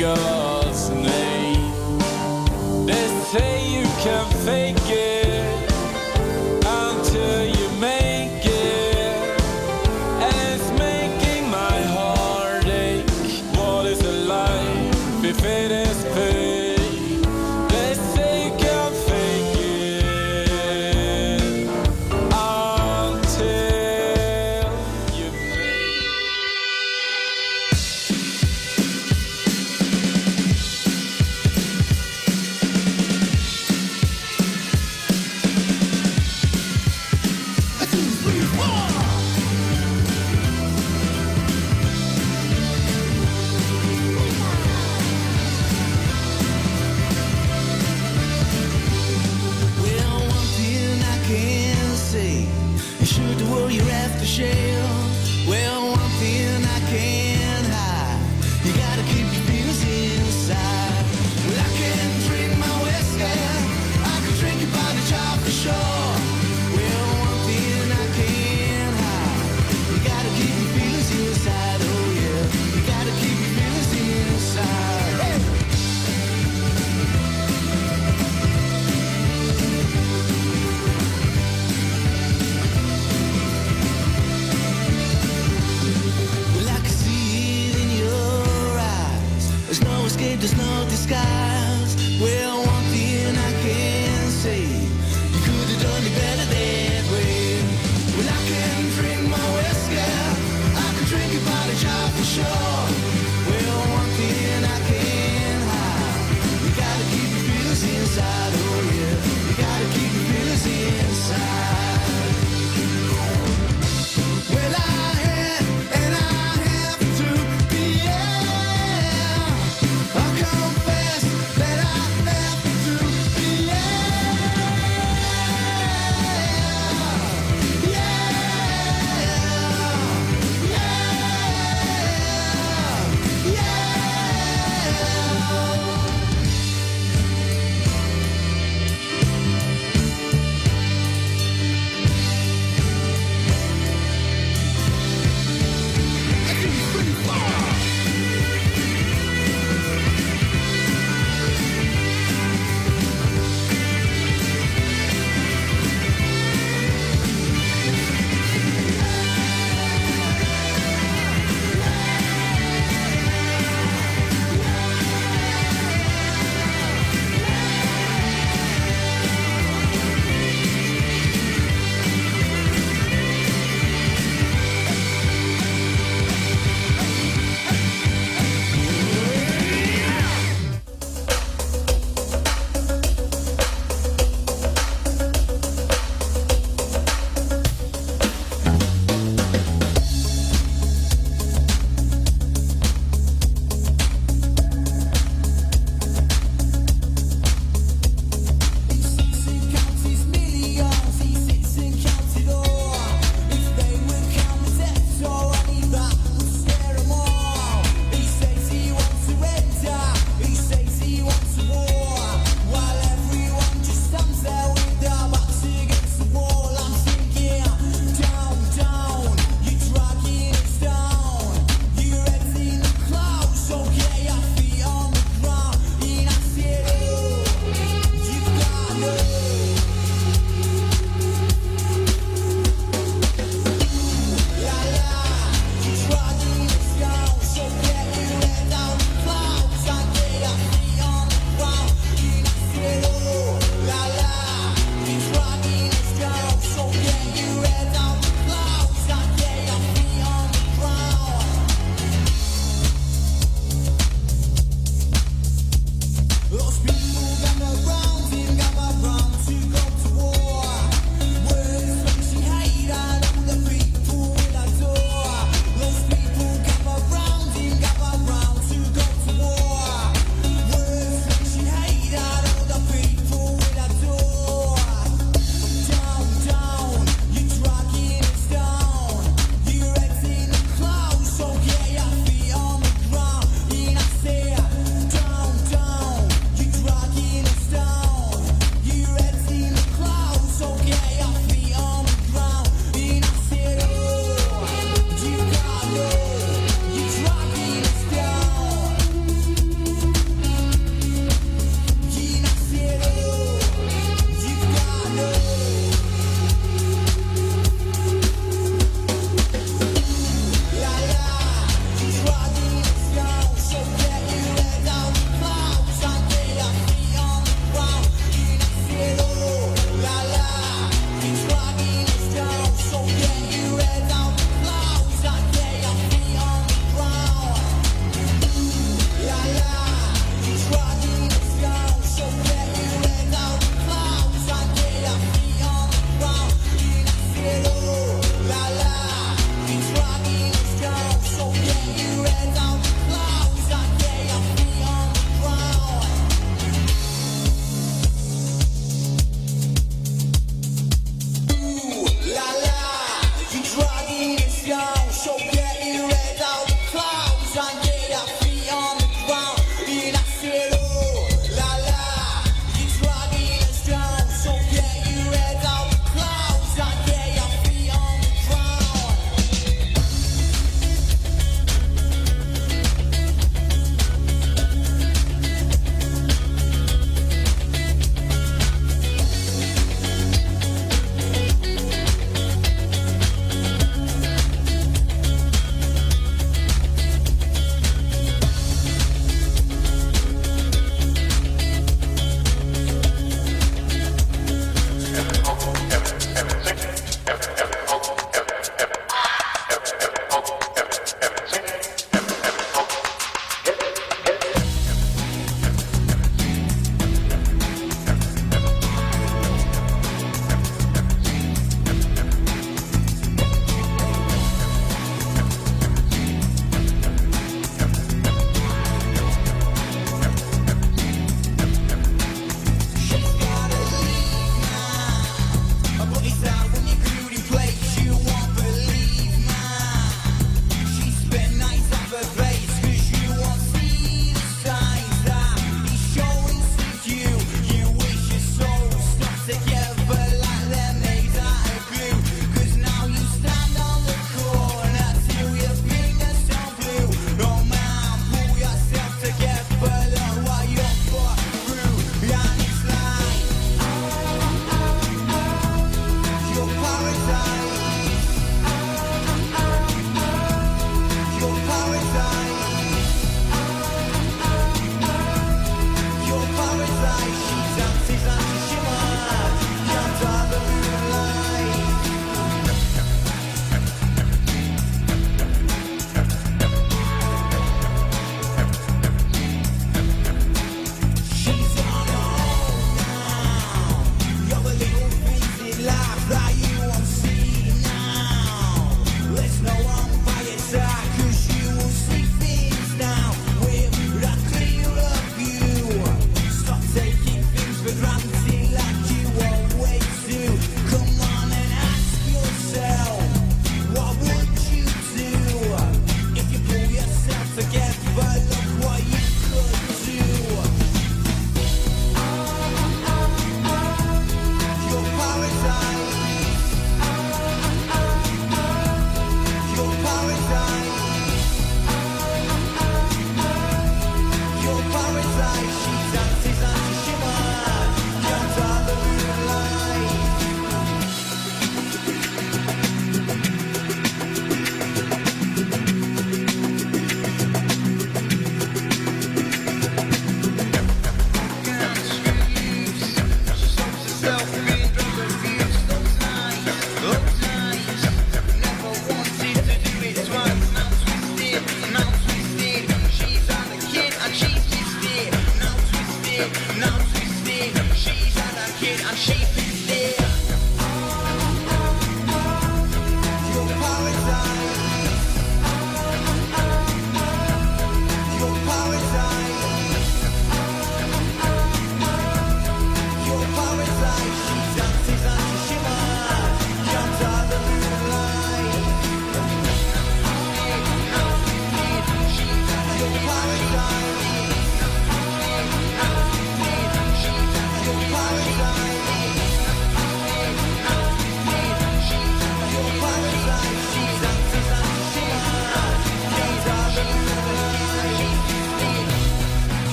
God's name. They say you can fake it until you make it, and it's making my heart ache. What is a life if it is fake? They say you can fake it until you make it. Well, one thing I can say, you shoot the world you're after shell. Well, one thing I can hide, you gotta keep your feelings inside. Well, I can drink my whiskey, I can drink your body jar for sure. Well, one thing I can hide, you gotta keep your feelings inside. Oh yeah, you gotta keep your feelings inside. Hey! Well, I can see it in your eyes. There's no escape, there's no disguise. Well, one thing I can say, you could have done it better that way. Well, I can drink my whiskey, I can drink your body jar for sure. Well, one thing I can hide, you gotta keep your feelings inside. Oh yeah, you gotta keep your feelings inside. Well, I had and I have to be, yeah. I confess that I left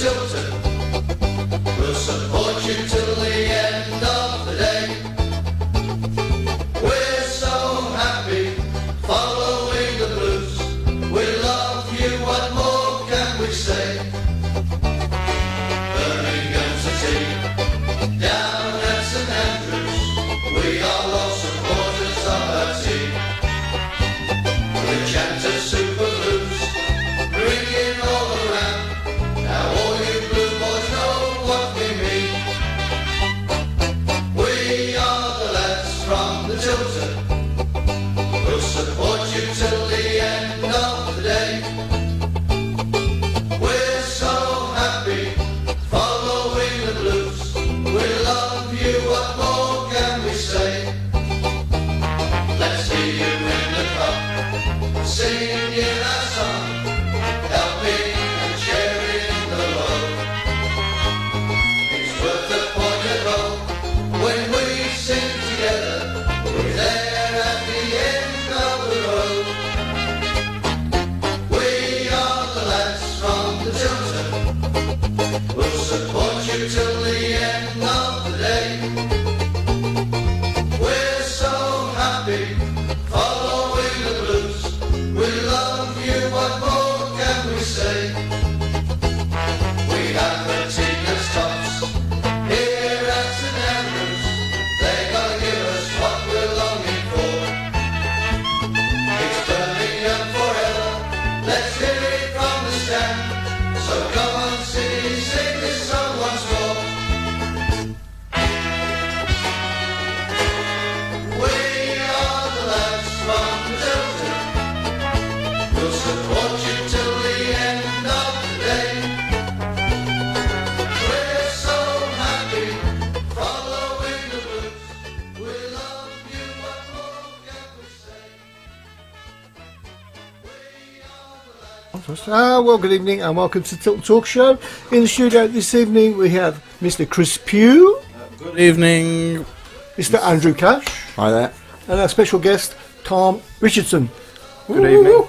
Tilton. We'll support you till the end of the day. We're so happy following the blues. We love you, what more can we say? Birmingham City, down at St Andrews, we are all supporters of our team. We chant a super blues, ringing all around. Now all you blue boys know what we mean. We are the lads from the Tilton. We'll support you till the end of the day. We're so happy following the blues. We love you, what more can we say? Let's hear you in the pub, singing our song, helping and sharing the load. It's worth the point at all when we sing together. We're there at the end of the road. We are the lads from the Tilton. We'll support you till the end of the day. We're so happy following the blues. We love you, what more can we say? We have the Tigers tops here at St Andrews. They gotta give us what we're longing for. It's Birmingham forever, let's hear it from the stand. So come on City, sing this song once more. We are the lads from the Tilton. We'll support you till the end of the day. We're so happy following the blues. We love you, what more can we say? We are the lads. Well, good evening and welcome to Tilton Talk Show. In the studio this evening we have Mr. Chris Pugh, Good evening. Mr. Andrew Cash, Hi there. and our special guest Tom Richardson. Good evening.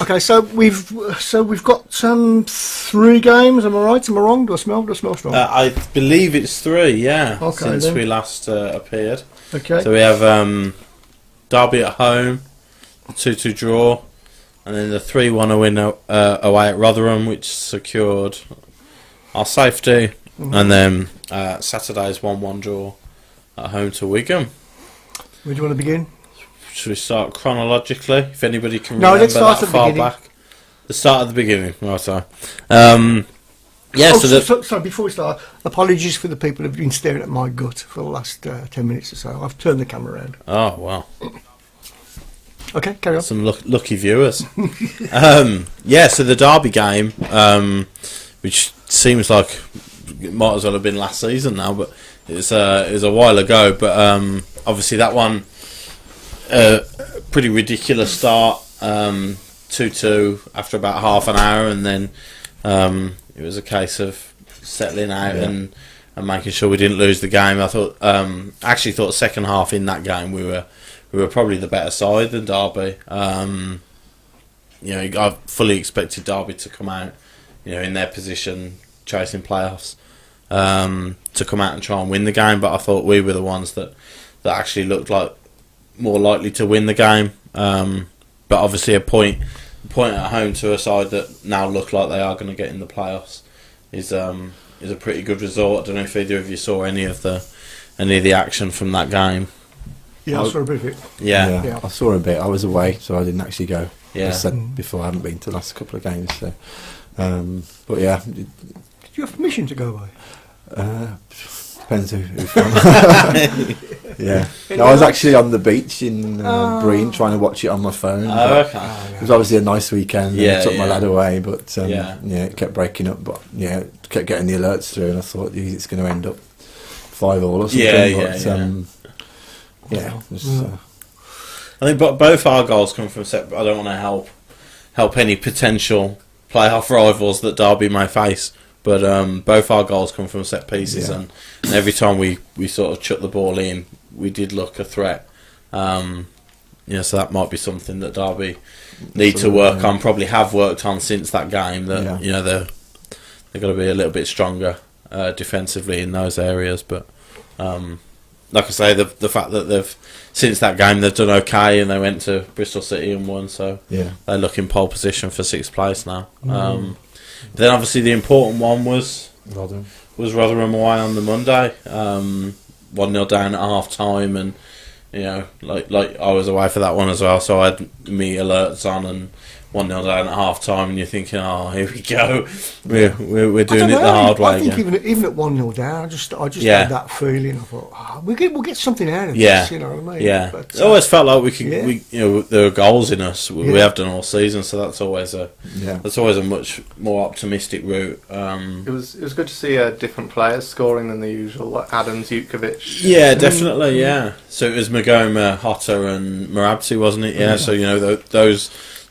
Okay, so we've got 3 games. Am I right? Am I wrong? Do I smell strong? I believe it's 3, yeah, Okay, since then. we last appeared. Okay. So we have Derby at home, 2-2 draw, and then the 3-1 win away at Rotherham, which secured our safety, and then Saturday's 1-1 draw at home to Wigan. Where do you want to begin? Should we start chronologically? If anybody can No, remember let's start that at the far beginning. back. The start at the beginning, right, sorry. Yeah, Sorry, before we start, apologies for the people who've been staring at my gut for the last 10 minutes or so. I've turned the camera around. Oh, wow. Okay, carry on. Some lucky viewers. Yeah, so the Derby game, which seems like it might as well have been last season now, but it was a while ago. But obviously that one, pretty ridiculous start, 2-2 after about half an hour, and then it was a case of settling out and making sure we didn't lose the game. I thought, actually thought second half in that game we were probably the better side than Derby. I fully expected Derby to come out, in their position, chasing playoffs, to come out and try and win the game. But I thought we were the ones that actually looked like more likely to win the game. But obviously a point at home to a side that now look like they are going to get in the playoffs is a pretty good result. I don't know if either of you saw any of the action from that game. Yeah, I saw a bit of it. Yeah. I saw a bit. I was away, so I didn't actually go. Yeah. As I said before, I haven't been to the last couple of games. So, but yeah, Did you have permission to go away? depends who from. Yeah, no, I was actually on the beach in Breen trying to watch it on my phone. Oh, okay. It was obviously a nice weekend. And Yeah, I took my yeah. lad away, but Yeah. it kept breaking up. But it kept getting the alerts through, and I thought it's going to end up 5-5 or something. Yeah. But, I think both our goals come from set. I don't want to help any potential playoff rivals that Derby may face, but both our goals come from set pieces, and every time we sort of chuck the ball in, we did look a threat. so that might be something that Derby need to work on. Probably have worked on since that game. That they've got to be a little bit stronger defensively in those areas. But like I say, the fact that they've since that game they've done okay, and they went to Bristol City and won, so they look in pole position for 6th place now. Then obviously the important one was Rotherham away on the Monday. 1-0 down at half time, and like I was away for that one as well, so I had me alerts on and 1-0 down at half time, and you're thinking, oh, here we go, we're doing it the hard way. I think even at 1-0 down, I just had that feeling. I thought, we'll get something out of this. You know what I mean? Yeah, but, it always felt like we could. There are goals in us. We have done all season, so that's always a much more optimistic route. It was good to see different players scoring than the usual, like Adams, Jutkovic. Yeah, definitely. Yeah, so it was Magoma, Hotter, and Marabsi, wasn't it? Yeah. So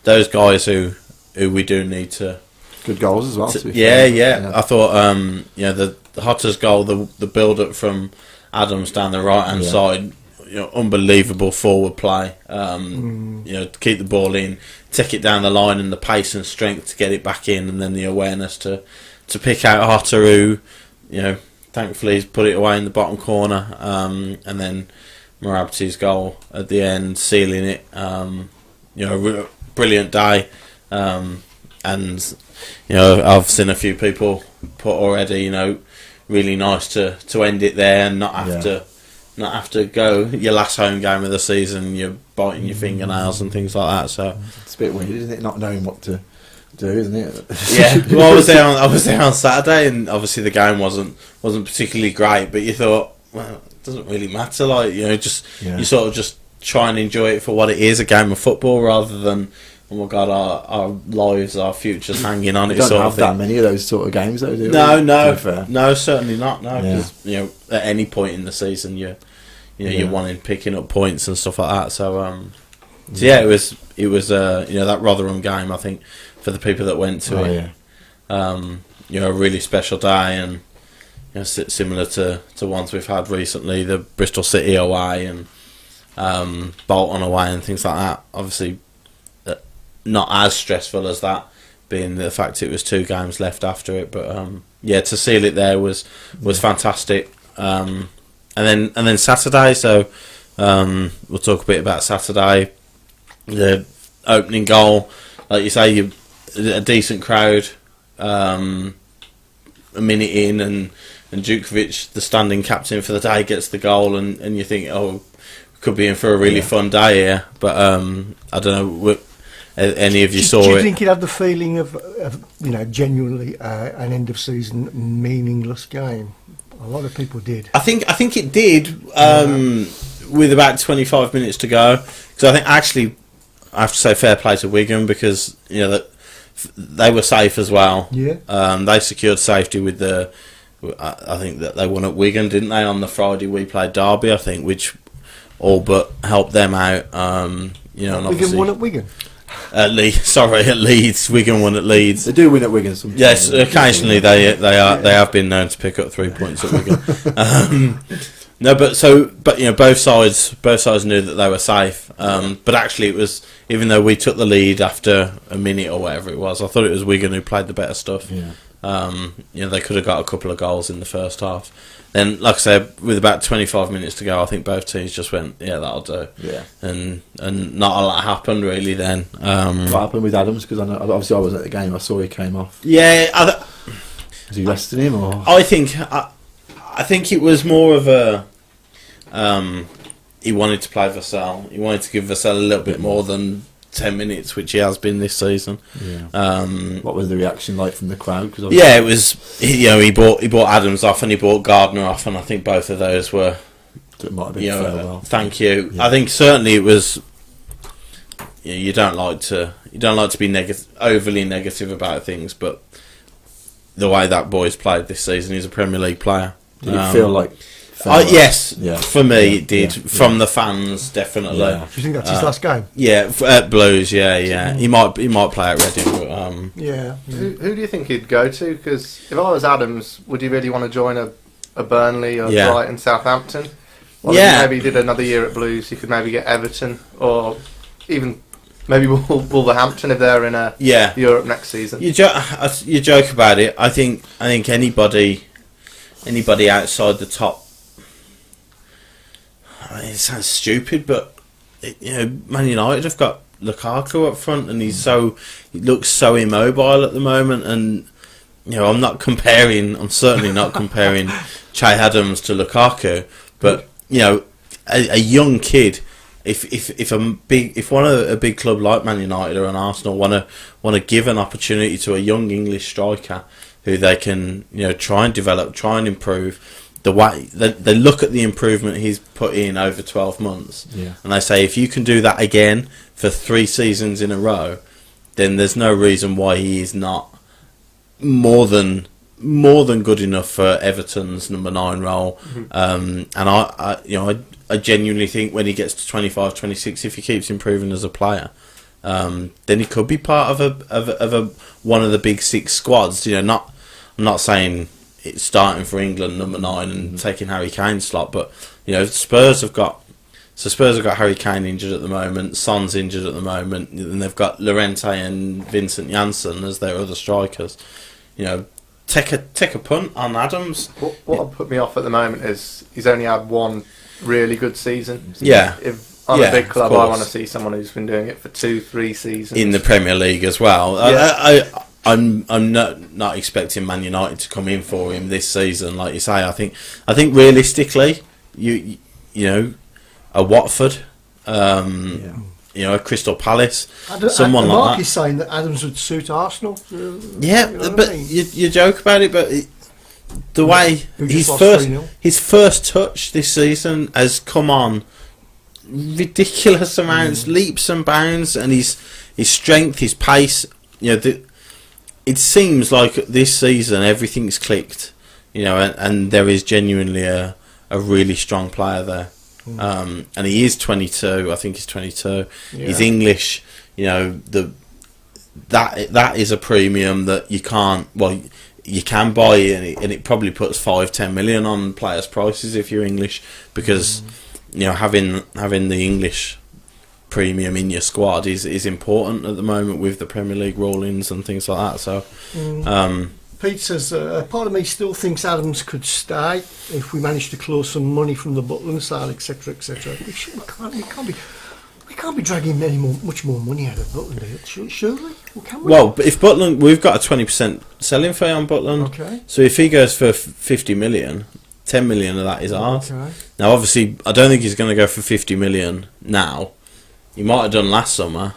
those guys who we do need to good goals as well. I thought the Hotter's goal, the build up from Adams down the right hand side, unbelievable forward play. To keep the ball in, take it down the line, and the pace and strength to get it back in, and then the awareness to pick out Hotter, who thankfully he's put it away in the bottom corner, and then Marabsi's goal at the end, sealing it. Brilliant day, and I've seen a few people put already. Really nice to end it there and not have to go your last home game of the season. You're biting your fingernails and things like that. So it's a bit weird, isn't it? Not knowing what to do, isn't it? Yeah. Well, I was there on Saturday, and obviously the game wasn't particularly great. But you thought, well, it doesn't really matter. Like you sort of just try and enjoy it for what it is, a game of football, rather than, oh my God, our lives, our futures hanging on it. Don't have that many of those sort of games, though, do we? No, certainly not. No, because at any point in the season, you're wanting picking up points and stuff like that. So, it was that Rotherham game. I think for the people that went to it, a really special day, and similar to ones we've had recently, the Bristol City away and Bolton away and things like that. Obviously, not as stressful as that, being the fact it was 2 games left after it. But to seal it there was fantastic. And then Saturday. So we'll talk a bit about Saturday. The opening goal, like you say, a decent crowd. A minute in, and Jutkovic, the standing captain for the day, gets the goal, and you think, oh, could be in for a really fun day here. But I don't know. Any of you saw it? Do you think it had the feeling of genuinely an end of season meaningless game? A lot of people did. I think it did. With about 25 minutes to go, because I think actually I have to say fair play to Wigan, because that they were safe as well. Yeah. They secured safety with the. I think that they won at Wigan, didn't they? On the Friday we played Derby, I think, which all but helped them out. And Wigan won at Wigan. At Leeds. Wigan won at Leeds. They do win at Wigan sometimes. Yes, occasionally they have been known to pick up 3 points at Wigan. Both sides knew that they were safe. But actually, it was, even though we took the lead after a minute or whatever it was, I thought it was Wigan who played the better stuff. Yeah. They could have got a couple of goals in the first half. Then, like I said, with about 25 minutes to go, I think both teams just went, yeah, that'll do. Yeah. And not a lot happened really then. What happened with Adams? Because obviously I was at the game. I saw he came off. Yeah. Was he resting him, or? I think it was more of a. He wanted to play Vassell. He wanted to give Vassell a little bit more than 10 minutes, which he has been this season. Yeah. What was the reaction like from the crowd? Cause it was. He bought Adams off and he bought Gardner off, and I think both of those were. It might have been farewell. Thank you. Yeah. I think certainly it was. You don't like to be overly negative about things, but the way that boy's played this season, he's a Premier League player. Did it feel like? Yes, for me it did. From the fans, definitely. Do you think that's his last game? Yeah, at Blues. Yeah. He might play at Reading, but Who do you think he'd go to? Because if I was Adams, would you really want to join a Burnley or Brighton, Southampton? Well, Yeah. if maybe he did another year at Blues, you could maybe get Everton or even maybe Wolverhampton if they're in Europe next season. You joke about it. I think anybody outside the top. I mean, it sounds stupid, but Man United have got Lukaku up front, and he looks so immobile at the moment. And I'm certainly not comparing Che Adams to Lukaku, but a young kid. If a big club like Man United or an Arsenal want to give an opportunity to a young English striker who they can try and develop, try and improve, the way they look at the improvement he's put in over 12 months, and they say if you can do that again for 3 seasons in a row, then there's no reason why he is not more than good enough for Everton's number 9 role. And I genuinely think when he gets to 25, 26, if he keeps improving as a player, then he could be part of one of the big 6 squads. I'm not saying it's starting for England number 9 and taking Harry Kane's slot, but Spurs have got Harry Kane injured at the moment, Son's injured at the moment, and they've got Llorente and Vincent Janssen as their other strikers. Take a punt on Adams. What put me off at the moment is he's only had one really good season. Yeah. If I'm a big club, I want to see someone who's been doing it for 2-3 seasons in the Premier League as well. Yeah. I'm not expecting Man United to come in for him this season, like you say. I think realistically, a Watford, a Crystal Palace, someone like Mark that. is saying that Adams would suit Arsenal. But you joke about it, but the way his lost first touch this season has come on ridiculous amounts, leaps and bounds, and his strength, his pace. It seems like this season everything's clicked, and there is genuinely a really strong player there. And he is 22. I think he's 22. Yeah. He's English. That is a premium that you can't. Well, you can buy, and it probably puts 5-10 million on players' prices if you're English, because having the English premium in your squad is important at the moment with the Premier League rulings and things like that. So. Pete says, part of me still thinks Adams could stay if we manage to claw some money from the Butland sale, etc., etc. We can't be dragging much more money out of Butland, surely? Well, can we? Well, but if Butland, we've got a 20% selling fee on Butland. Okay. So if he goes for 50 million, 10 million of that is ours. Okay. Now, obviously, I don't think he's going to go for 50 million now. He might have done last summer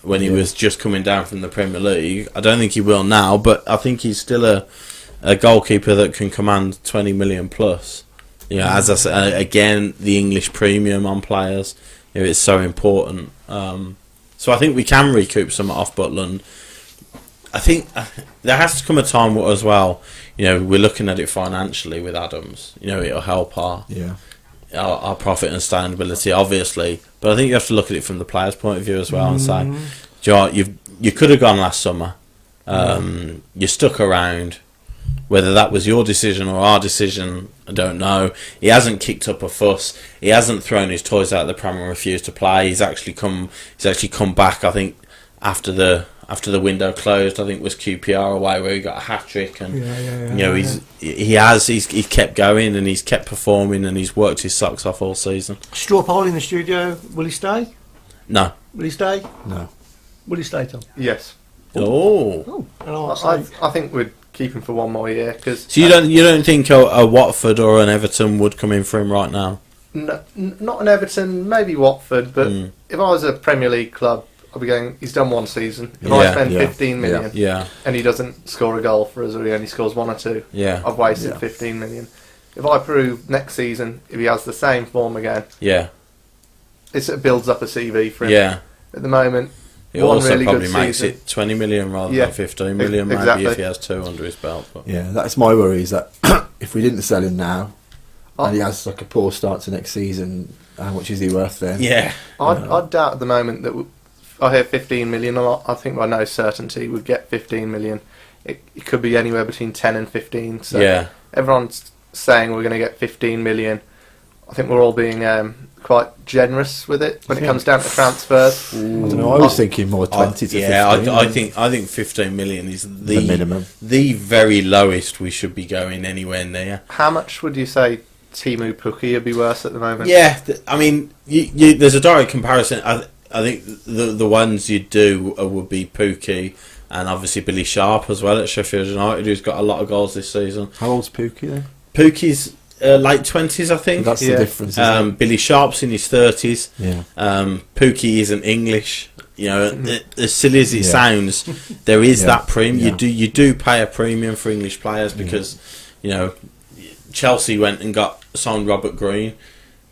when he was just coming down from the Premier League. I don't think he will now, but I think he's still a goalkeeper that can command 20 million plus. As I said, again, the English premium on players, it's so important. So I think we can recoup some off Butland. I think there has to come a time as well. We're looking at it financially with Adams. It'll help our profit and sustainability, obviously, but I think you have to look at it from the player's point of view as well and say, you could have gone last summer, you stuck around, whether that was your decision or our decision, I don't know. He hasn't kicked up a fuss, he hasn't thrown his toys out of the pram and refused to play. He's actually come back, I think, after the window closed. I think it was QPR away where he got a hat trick, and he's kept going and he's kept performing and he's worked his socks off all season. Straw poll in the studio. Will he stay? No. Will he stay? No. Will he stay, Tom? Yes. Oh. I think we'd keep him for one more year. So you don't think a Watford or an Everton would come in for him right now? No, not an Everton, maybe Watford, but if I was a Premier League club, I'll be going, he's done one season. If I spend 15 million and he doesn't score a goal for us, or he only scores 1 or 2, I've wasted 15 million. If I prove next season, if he has the same form again, it builds up a CV for him. Yeah. At the moment, it one also really probably good makes season. it 20 million rather than 15 million, maybe, exactly. if he has 2 under his belt. But. Yeah, that's my worry, is that if we didn't sell him now, and he has like a poor start to next season, how much is he worth then? Yeah. I'd doubt at the moment that I hear 15 million a lot. I think by no certainty we'd get 15 million. It could be anywhere between 10 and 15. So everyone's saying we're going to get 15 million. I think we're all being quite generous with it when it comes down to transfers. I don't know. I was thinking more 20 to 15. Yeah, I think 15 million is the minimum, the very lowest we should be going anywhere near. How much would you say Teemu Pukki would be worth at the moment? Yeah, I mean, there's a direct comparison. I think the ones you do would be Pukki and obviously Billy Sharp as well at Sheffield United, who's got a lot of goals this season. How old's Pukki then? Pukki's late 20s, I think. That's the difference. Billy Sharp's in his 30s. Yeah. Pukki isn't English. You know, as silly as it sounds, there is that premium. You do pay a premium for English players because you know Chelsea went and signed Robert Green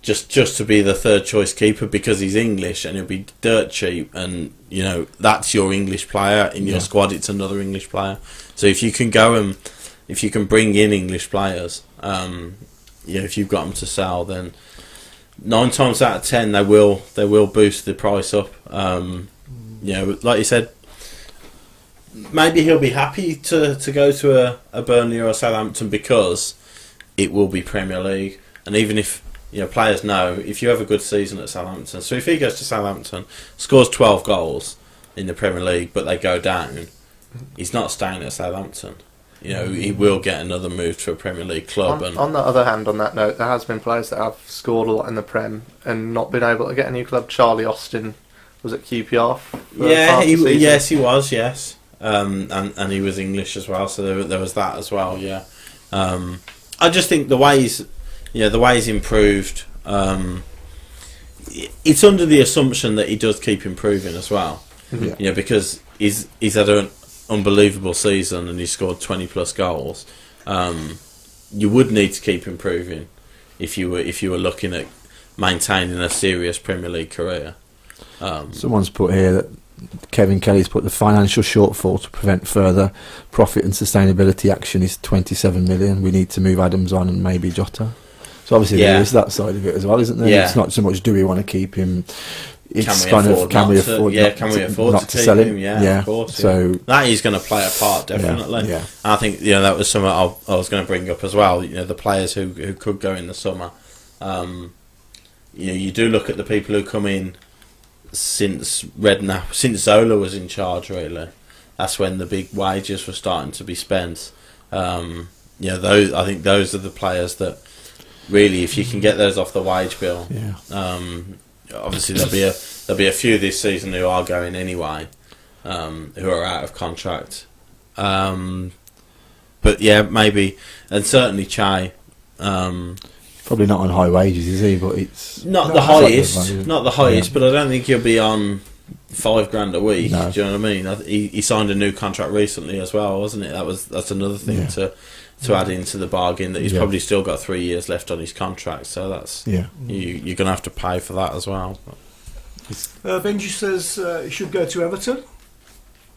just to be the third choice keeper because he's English and he'll be dirt cheap, and you know that's your English player in your squad. It's another English player. So if you can if you can bring in English players, if you've got them to sell, then 9 times out of 10 they will boost the price up. Like you said, maybe he'll be happy to go to a Burnley or a Southampton because it will be Premier League, and even if players know if you have a good season at Southampton, so if he goes to Southampton, scores 12 goals in the Premier League, but they go down, he's not staying at Southampton. He will get another move to a Premier League club. On the other hand, on that note, there has been players that have scored a lot in the Prem and not been able to get a new club. Charlie Austin was at QPR. Yes, he was. Yes, and he was English as well, so there was that as well. Yeah, I just think the way he's improved. It's under the assumption that he does keep improving as well. Because he's had an unbelievable season and he scored 20 plus goals. You would need to keep improving if you were looking at maintaining a serious Premier League career. Someone's put here that Kevin Kelly's put the financial shortfall to prevent further profit and sustainability action is 27 million. We need to move Adams on and maybe Jota. So obviously there is that side of it as well, isn't there? Yeah. It's not so much do we want to keep him. It's can we afford to keep sell him? Yeah, of course. So that is going to play a part, definitely. Yeah. And I think that was something I was going to bring up as well. The players who could go in the summer. You do look at the people who come in since Zola was in charge. Really, that's when the big wages were starting to be spent. I think those are the players that really, if you can get those off the wage bill. Obviously, there'll be a few this season who are going anyway, who are out of contract. But yeah, maybe, and certainly Chai. Probably not on high wages, is he? But it's not the highest. But I don't think he'll be on $5,000 a week. No. Do you know what I mean? He signed a new contract recently as well, wasn't it? That's another thing to add into the bargain, that he's probably still got 3 years left on his contract, so that's you're going to have to pay for that as well. Benji says he should go to Everton.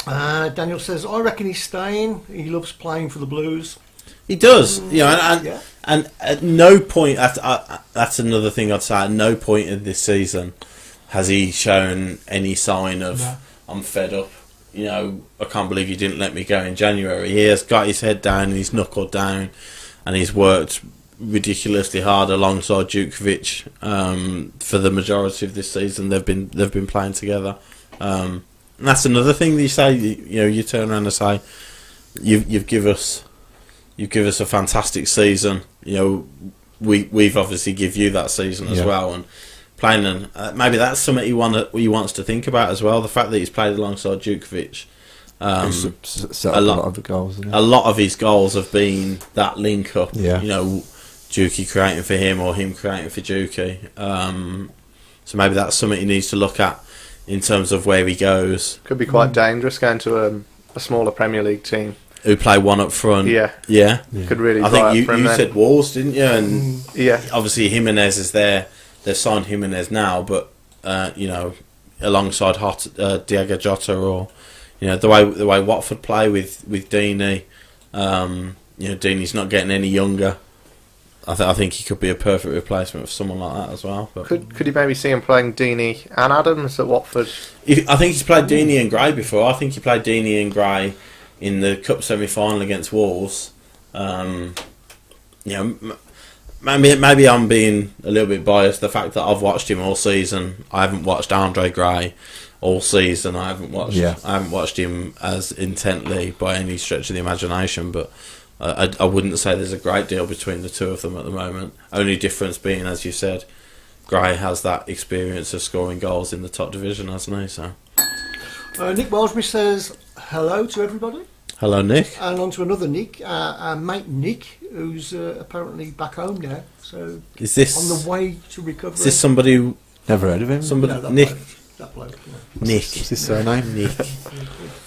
Daniel says I reckon he's staying. He loves playing for the Blues. He does, and at no point, that's another thing I'd say, at no point in this season has he shown any sign of I'm fed up. I can't believe you didn't let me go in January. He has got his head down and he's knuckled down, and he's worked ridiculously hard alongside Djukovic for the majority of this season. They've been playing together, and that's another thing that you say. You turn around and say, "You've give us a fantastic season." We've obviously give you that season as well, and playing, and maybe that's something he wants to think about as well. The fact that he's played alongside Djukovic, a lot of the goals. A lot of his goals have been that link up. Djuki creating for him or him creating for Djuki. So maybe that's something he needs to look at in terms of where he goes. Could be quite dangerous going to a smaller Premier League team who play one up front. Yeah. Could really. I think you said Wolves, didn't you? And obviously Jimenez is there. They've signed Jimenez now, but alongside Diego Jota, or the way Watford play with Deeney. Deeney's not getting any younger. I think he could be a perfect replacement for someone like that as well. But could you maybe see him playing Deeney and Adams at Watford? I think he's played Deeney and Gray before. I think he played Deeney and Gray in the cup semi-final against Wolves. maybe I'm being a little bit biased. The fact that I've watched him all season, I haven't watched Andre Gray all season. I haven't watched him as intently by any stretch of the imagination. But I wouldn't say there's a great deal between the two of them at the moment. Only difference being, as you said, Gray has that experience of scoring goals in the top division, hasn't he? So Nick Walsbury says hello to everybody. Hello, Nick. And on to another Nick, our mate Nick, who's apparently back home now. So is this on the way to recovery? Is this somebody who... Never heard of him. Somebody, no, Nick. That bloke. Yeah. Nick. What's his surname? Nick.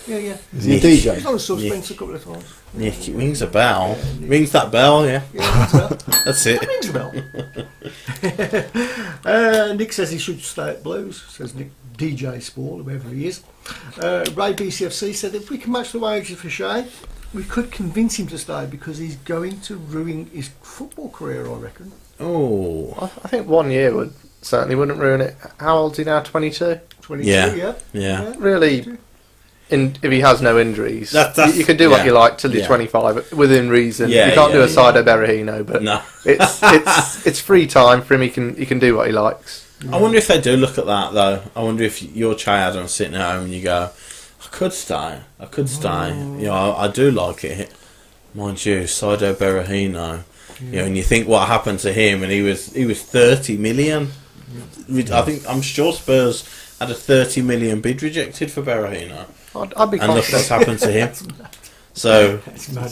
Yeah. Is he a DJ? He's on suspense a couple of times. Nick, it rings a bell. Rings that bell, yeah. That's it. It rings a bell. Nick says he should stay at Blues, says Nick, DJ Sport, whoever he is. Ray BCFC said if we can match the wages for Shea, we could convince him to stay because he's going to ruin his football career, I reckon. Oh. I think 1 year wouldn't ruin it. How old is he now? 22? 22, yeah. Really, if he has no injuries, That's you can do what you like till you're 25 within reason. You can't do a Saido Berahino, but no. it's free time for him. He can do what he likes. I wonder if they do look at that though. I wonder if you're Che Adams sitting at home and you go, I could stay. You know, I do like it. Mind you, Saido Berahino. You know, and you think what happened to him, and he was 30 million. I'm sure Spurs had a 30 million bid rejected for Berahino. I'd be and look what's happened to him. So,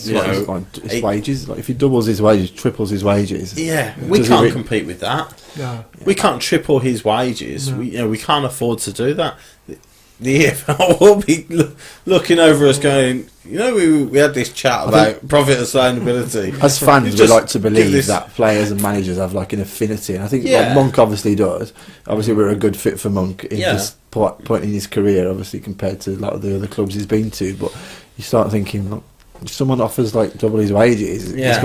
you know, his wages. Like if he doubles his wages, triples his wages. Yeah, we can't compete with that. No. We can't triple his wages. No. We can't afford to do that. The EFL will be looking over us going, you know, we had this chat about profit and sustainability. As fans, we like to believe that players and managers have like an affinity, and I think like Monk obviously does. Obviously, we're a good fit for Monk in this point in his career, obviously compared to a lot of the other clubs he's been to. But you start thinking, look, if someone offers like double his wages, his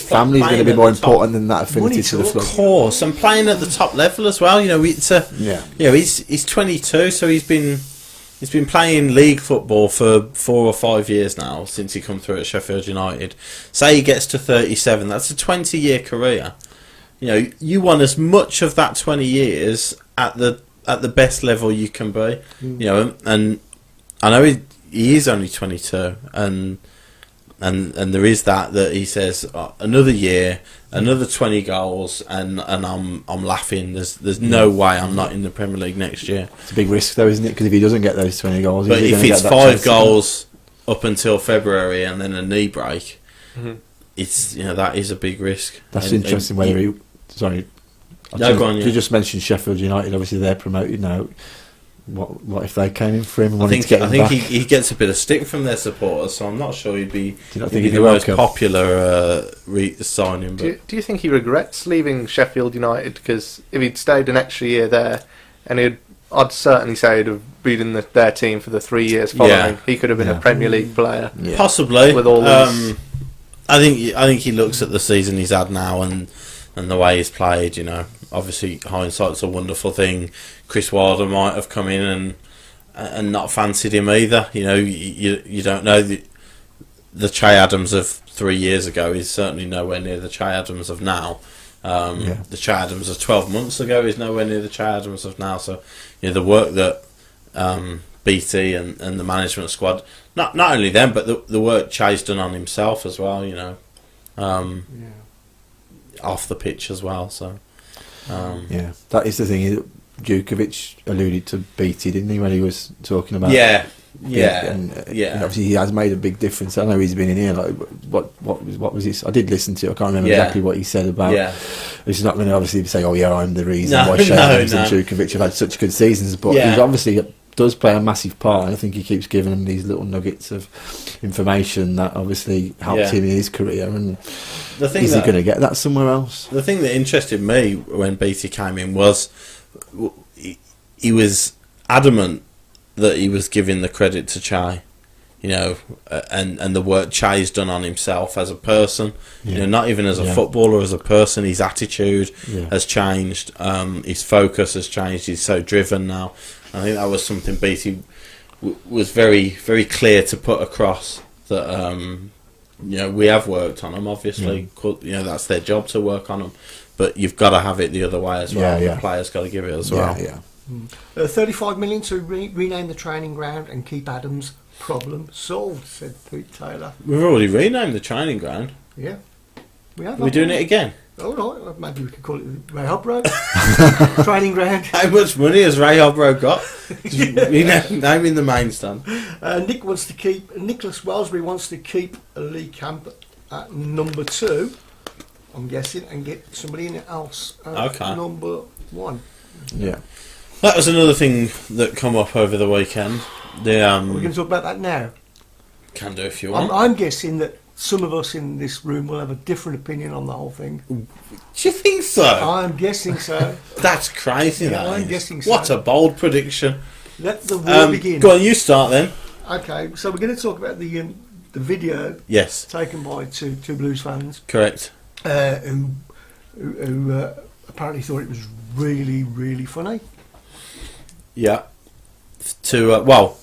family's going to be more important than that affinity to the club. Of course, and playing at the top level as well. You know, it's he's 22, so he's been playing league football for 4 or 5 years now since he come through at Sheffield United. Say he gets to 37, that's a 20-year career. You know, you want as much of that 20 years at the best level you can be. You know, and I know he is only 22, and there is that he says another year, another 20 goals, and I'm laughing. There's no way I'm not in the Premier League next year. It's a big risk though, isn't it? Because if he doesn't get those 20 goals, but if it's 5 goals up until February and then a knee break, it's that is a big risk. That's interesting. Whether he you just mentioned Sheffield United. Obviously, they're promoted now. What if they came in for him? And I think he gets a bit of stick from their supporters, so I'm not sure he'd be the most popular signing. But do you think he regrets leaving Sheffield United? Because if he'd stayed an extra year there, and I'd certainly say he'd have been in their team for the 3 years following. He could have been a Premier League player, possibly. With all these, I think he looks at the season he's had now and the way he's played. You know, obviously hindsight's a wonderful thing. Chris Wilder might have come in and not fancied him either. You know, you don't know. The Che Adams of 3 years ago is certainly nowhere near the Che Adams of now. The Che Adams of 12 months ago is nowhere near the Che Adams of now. So, you know, the work that BT and the management squad, not only them, but the work Che's done on himself as well. You know, off the pitch as well. So, that is the thing. Djukovic alluded to BT, didn't he, when he was talking about and obviously he has made a big difference. I know he's been in here. Like, what was this? I did listen to it. I can't remember exactly what he said about. He's not going to obviously say, "Oh yeah, I'm the reason why Shea Adams and Djukovic have had such good seasons." But he obviously does play a massive part. And I think he keeps giving him these little nuggets of information that obviously helped him in his career. And is he going to get that somewhere else? The thing that interested me when BT came in was he was adamant that he was giving the credit to Che, you know, and the work Che's done on himself as a person, you know, not even as a footballer, as a person. His attitude has changed, his focus has changed. He's so driven now. I think that was something BT was very, very clear to put across, that we have worked on them. Obviously, that's their job to work on them. But you've got to have it the other way as well. The players got to give it as well. Yeah. 35 million to rename the training ground and keep Adams' problem solved, said Pete Taylor. We've already renamed the training ground. Yeah, we have. We're doing it again. Oh, right. Maybe we could call it Ray Hobro training ground. How much money has Ray Hobro got? Naming the main stand. Nicholas Wellsbury wants to keep Lee Camp at number 2. I'm guessing, and get somebody else at number 1. Yeah. That was another thing that come up over the weekend. We're going to talk about that now. Can do if you want. I'm guessing that some of us in this room will have a different opinion on the whole thing. Do you think so? I'm guessing so. That's crazy. Yeah, I'm guessing so. What a bold prediction. Let the war begin. Go on, you start then. Okay, so we're going to talk about the video. Yes. Taken by two Blues fans. Correct. Who apparently thought it was really, really funny. Yeah. Well,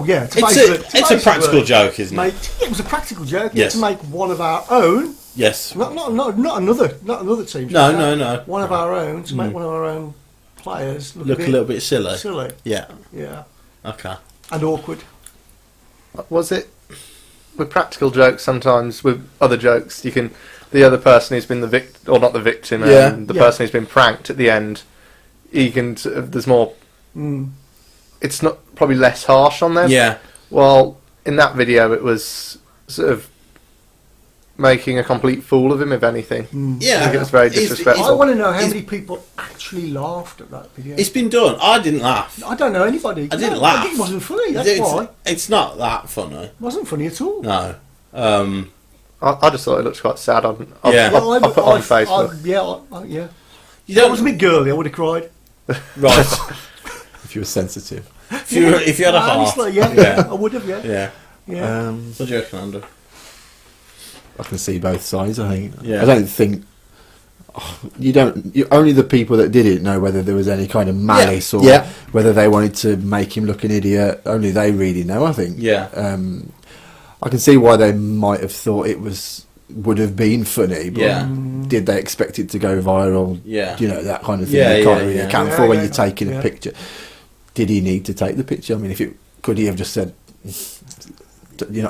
yeah. It's a practical joke, isn't it? It was a practical joke. Yes. To make one of our own. Yes. Not another team. No. One of our own, to make one of our own players look a little bit silly. Silly. Yeah. Yeah. Okay. And awkward. Was it with practical jokes? Sometimes with other jokes, the other person who's been the victim, or not the victim, the person who's been pranked at the end, there's more. It's not probably less harsh on them. Yeah. Well, in that video, it was sort of making a complete fool of him, if anything. Yeah. I think it was very disrespectful. I want to know how many people actually laughed at that video. It's been done. I didn't laugh. I don't know anybody. I didn't laugh. I think it wasn't funny. That's why. It's not that funny. It wasn't funny at all. No. I just thought it looked quite sad. I put on Facebook. Yeah. If I was a bit girly, I would have cried. Right. If you were sensitive. If you had a heart. Honestly, I would have, Yeah. What do you reckon, Andrew? I can see both sides, I think. Yeah. I don't think... only the people that did it know whether there was any kind of malice or whether they wanted to make him look an idiot. Only they really know, I think. Yeah. I can see why they might have thought it would have been funny, but did they expect it to go viral? Yeah. That kind of thing. You can't really account for when you're taking a picture. Did he need to take the picture? I mean, could he have just said,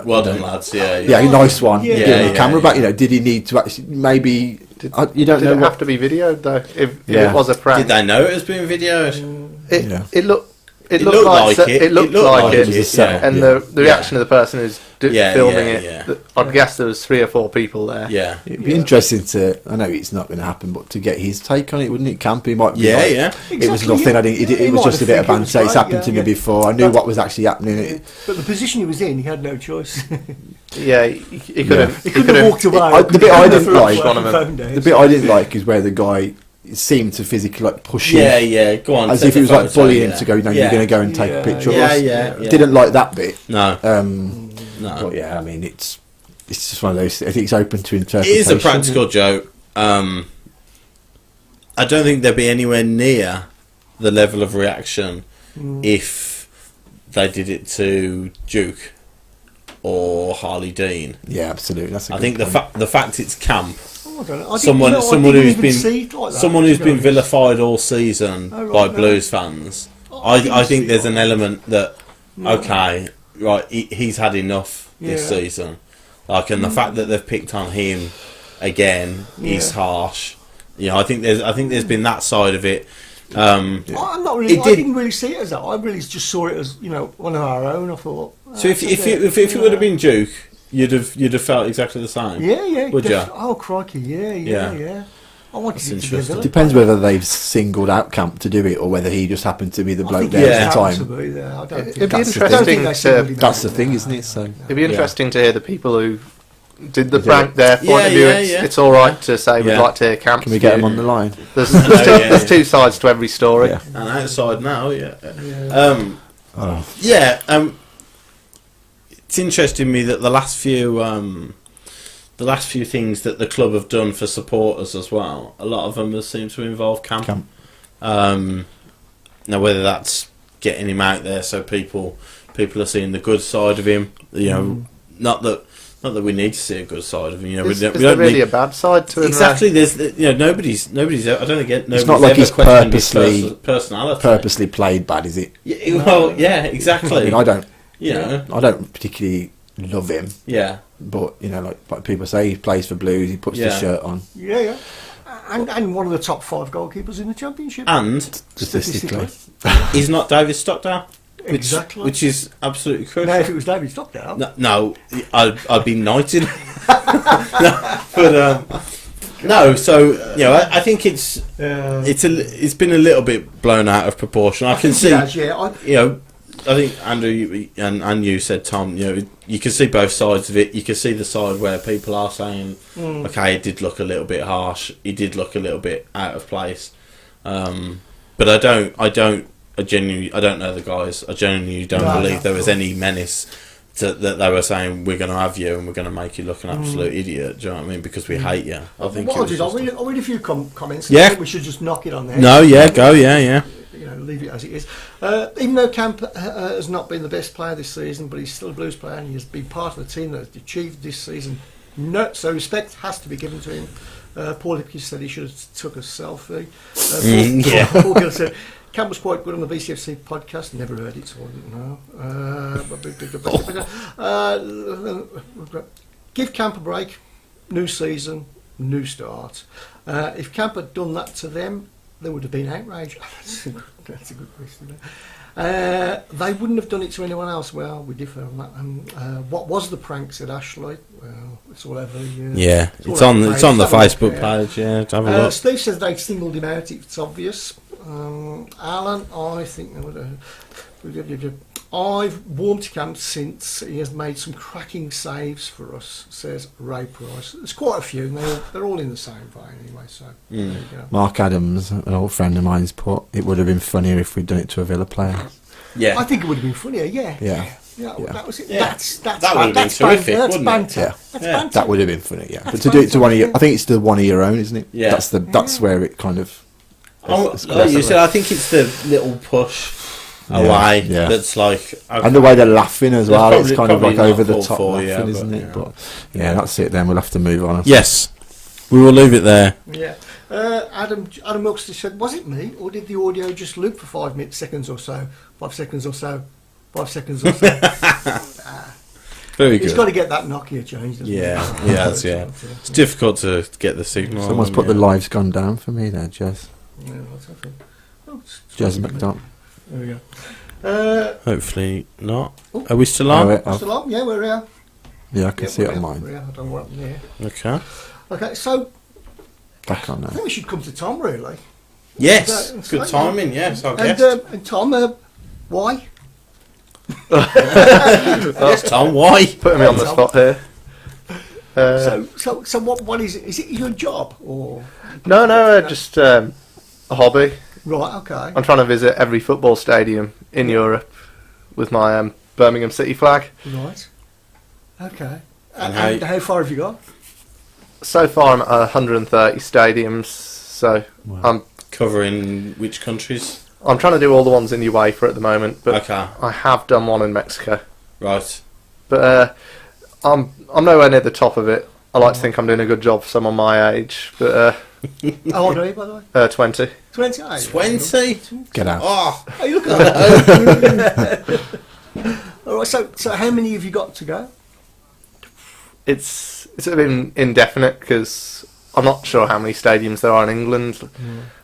well done, lads. Yeah, nice one. Yeah. Give him the camera back. Did he need to actually maybe? You don't know. Did it have to be videoed though? If it was a prank, did they know it was being videoed? It looked like it. It looked like it. And the reaction of the person who's filming it, I'd guess there was 3 or 4 people there. Yeah. It'd be interesting to. I know it's not going to happen, but to get his take on it, wouldn't it? Campy might be. It was nothing. It was just a bit of banter. It's happened to me before. I knew what was actually happening. But the position he was in, he had no choice. Yeah, he could have. He could have walked away. The bit I didn't like is where the guy seemed to physically push him. Go on. As if he was bullying him to go, you're going to go and take a picture of us. Didn't like that bit. No. But I mean, it's just one of those. I think it's open to interpretation. It is a practical joke. I don't think there'd be anywhere near the level of reaction if they did it to Duke or Harley Dean. Yeah, absolutely. That's I think the fact it's camp. Someone who's been vilified all season by Blues fans. I think there's an element that he's had enough this season. And the fact that they've picked on him again is harsh. I think there's been that side of it. I'm not really. I didn't really see it as that. I really just saw it as one of our own. I thought. So if it would have been Duke, you'd have felt exactly the same. Yeah. Would you? Oh crikey, yeah. I wanted it to be. It depends whether they've singled out Camp to do it or whether he just happened to be the bloke there at the time. It'd be interesting to. That's the thing, isn't it? So it'd be interesting to hear the people who did the prank. Their point of view. It's all right to say we'd like to hear Camp's. Can we get him on the line? There's 2 sides to every story. And outside now, it's interesting me that the last few things that the club have done for supporters as well, a lot of them seem to involve Camp. Now, whether that's getting him out there so people are seeing the good side of him, not that Not that we need to see a good side of him. Is there really a bad side to him? Exactly. There's nobody's. I don't think nobody's it's not like he's purposely personality. Purposely played bad, is it? Yeah, well, yeah, exactly. I mean, I don't. Yeah, I don't particularly love him. Yeah, but like people say, he plays for Blues. He puts the shirt on. Yeah. And one of the top 5 goalkeepers in the Championship. And statistically, he's not David Stockdale. Exactly. Which is absolutely crucial. Now, if it was David Stockdale... No, I'd be knighted. No, so, I think it's been a little bit blown out of proportion. I can see... I think Andrew and you said, Tom, you can see both sides of it. You can see the side where people are saying, okay, it did look a little bit harsh. He did look a little bit out of place. But I genuinely don't know the guys. I genuinely don't believe there was any menace that they were saying, we're going to have you and we're going to make you look an absolute idiot. Do you know what I mean? Because we hate you. I think I'll read a few comments. Yeah. I think we should just knock it on there. No, yeah, go, yeah. Leave it as it is. Even though Camp has not been the best player this season, but he's still a Blues player and he has been part of the team that has achieved this season. So respect has to be given to him. Paul Hipkins said he should have took a selfie. Paul Gill said Camp was quite good on the BCFC podcast. Never heard it, so I didn't know. Give Camp a break. New season, new start. If Camp had done that to them, there would have been outrage. That's a good question. They wouldn't have done it to anyone else. Well, we differ on that. What was the prank? Said Ashley. Well, it's all over. It's on the Facebook page. Yeah, to have a look. Steve says they singled him out. It's obvious. Alan, I think I've warmed to Camp since he has made some cracking saves for us, says Ray Price. There's quite a few, and they're all in the same vein anyway, so there you go. Mark Adams, an old friend of mine's, put, it would have been funnier if we'd done it to a Villa player. Yeah. I think it would have been funnier, yeah. That was it. Yeah. That would have been terrific, wouldn't banter. it? That's banter. That would have been funny, yeah. But to do it to one of your, I think it's the one of your own, isn't it? Yeah. That's where it kind of... Like you said, I think it's the little push away that's like... Okay. And the way they're laughing as well, it's kind of like over the top laughing, laughing, isn't it? But that's it then, we'll have to move on. Yes, we will leave it there. Yeah. Adam Milkster said, was it me, or did the audio just loop for 5 seconds or so? 5 seconds or so? 5 seconds or so? Very good. He's got to get that Nokia changed, doesn't he? It's difficult to get the signal. Someone's put the live's gone down for me there, Jez. Yeah, what's happening? Jez McDonald. There we go. Hopefully not. Are we still on? We're still on? Yeah, we're here. Yeah, I can see it on mine. I don't know what happened there. Okay, so back on now. I think we should come to Tom, really. Yes, good timing, yes, I guess. And Tom, why? Yes, Tom, why? Putting me on the spot here. So what is it? Is it your job or? No, just a hobby. Right, okay. I'm trying to visit every football stadium in Europe with my Birmingham City flag. Right. Okay. And how far have you got? So far I'm at 130 stadiums, so I'm covering which countries? I'm trying to do all the ones in UEFA at the moment, but okay. I have done one in Mexico. Right. But I'm nowhere near the top of it. I like to think I'm doing a good job for someone my age, but... How old are you, by the way? 20. 20? 20? Get out. Oh, you look at that. All right, so how many have you got to go? It's a bit indefinite because I'm not sure how many stadiums there are in England,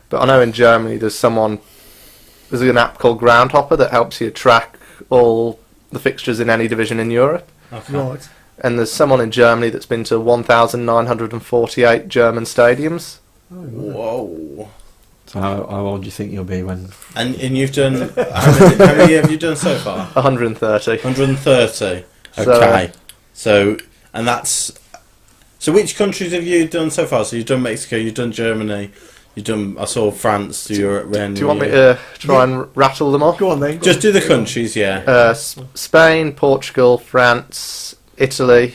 but I know in Germany there's an app called Groundhopper that helps you track all the fixtures in any division in Europe. okay. Right. And there's someone in Germany that's been to 1,948 German stadiums. Whoa. So how old do you think you'll be when... And you've done... how many have you done so far? 130. 130. Okay. So and that's... So which countries have you done so far? So you've done Mexico, you've done Germany, you've done... I saw France, Europe... Do you want me to try and rattle them off? Go on then. Just do the countries, yeah. Spain, Portugal, France, Italy,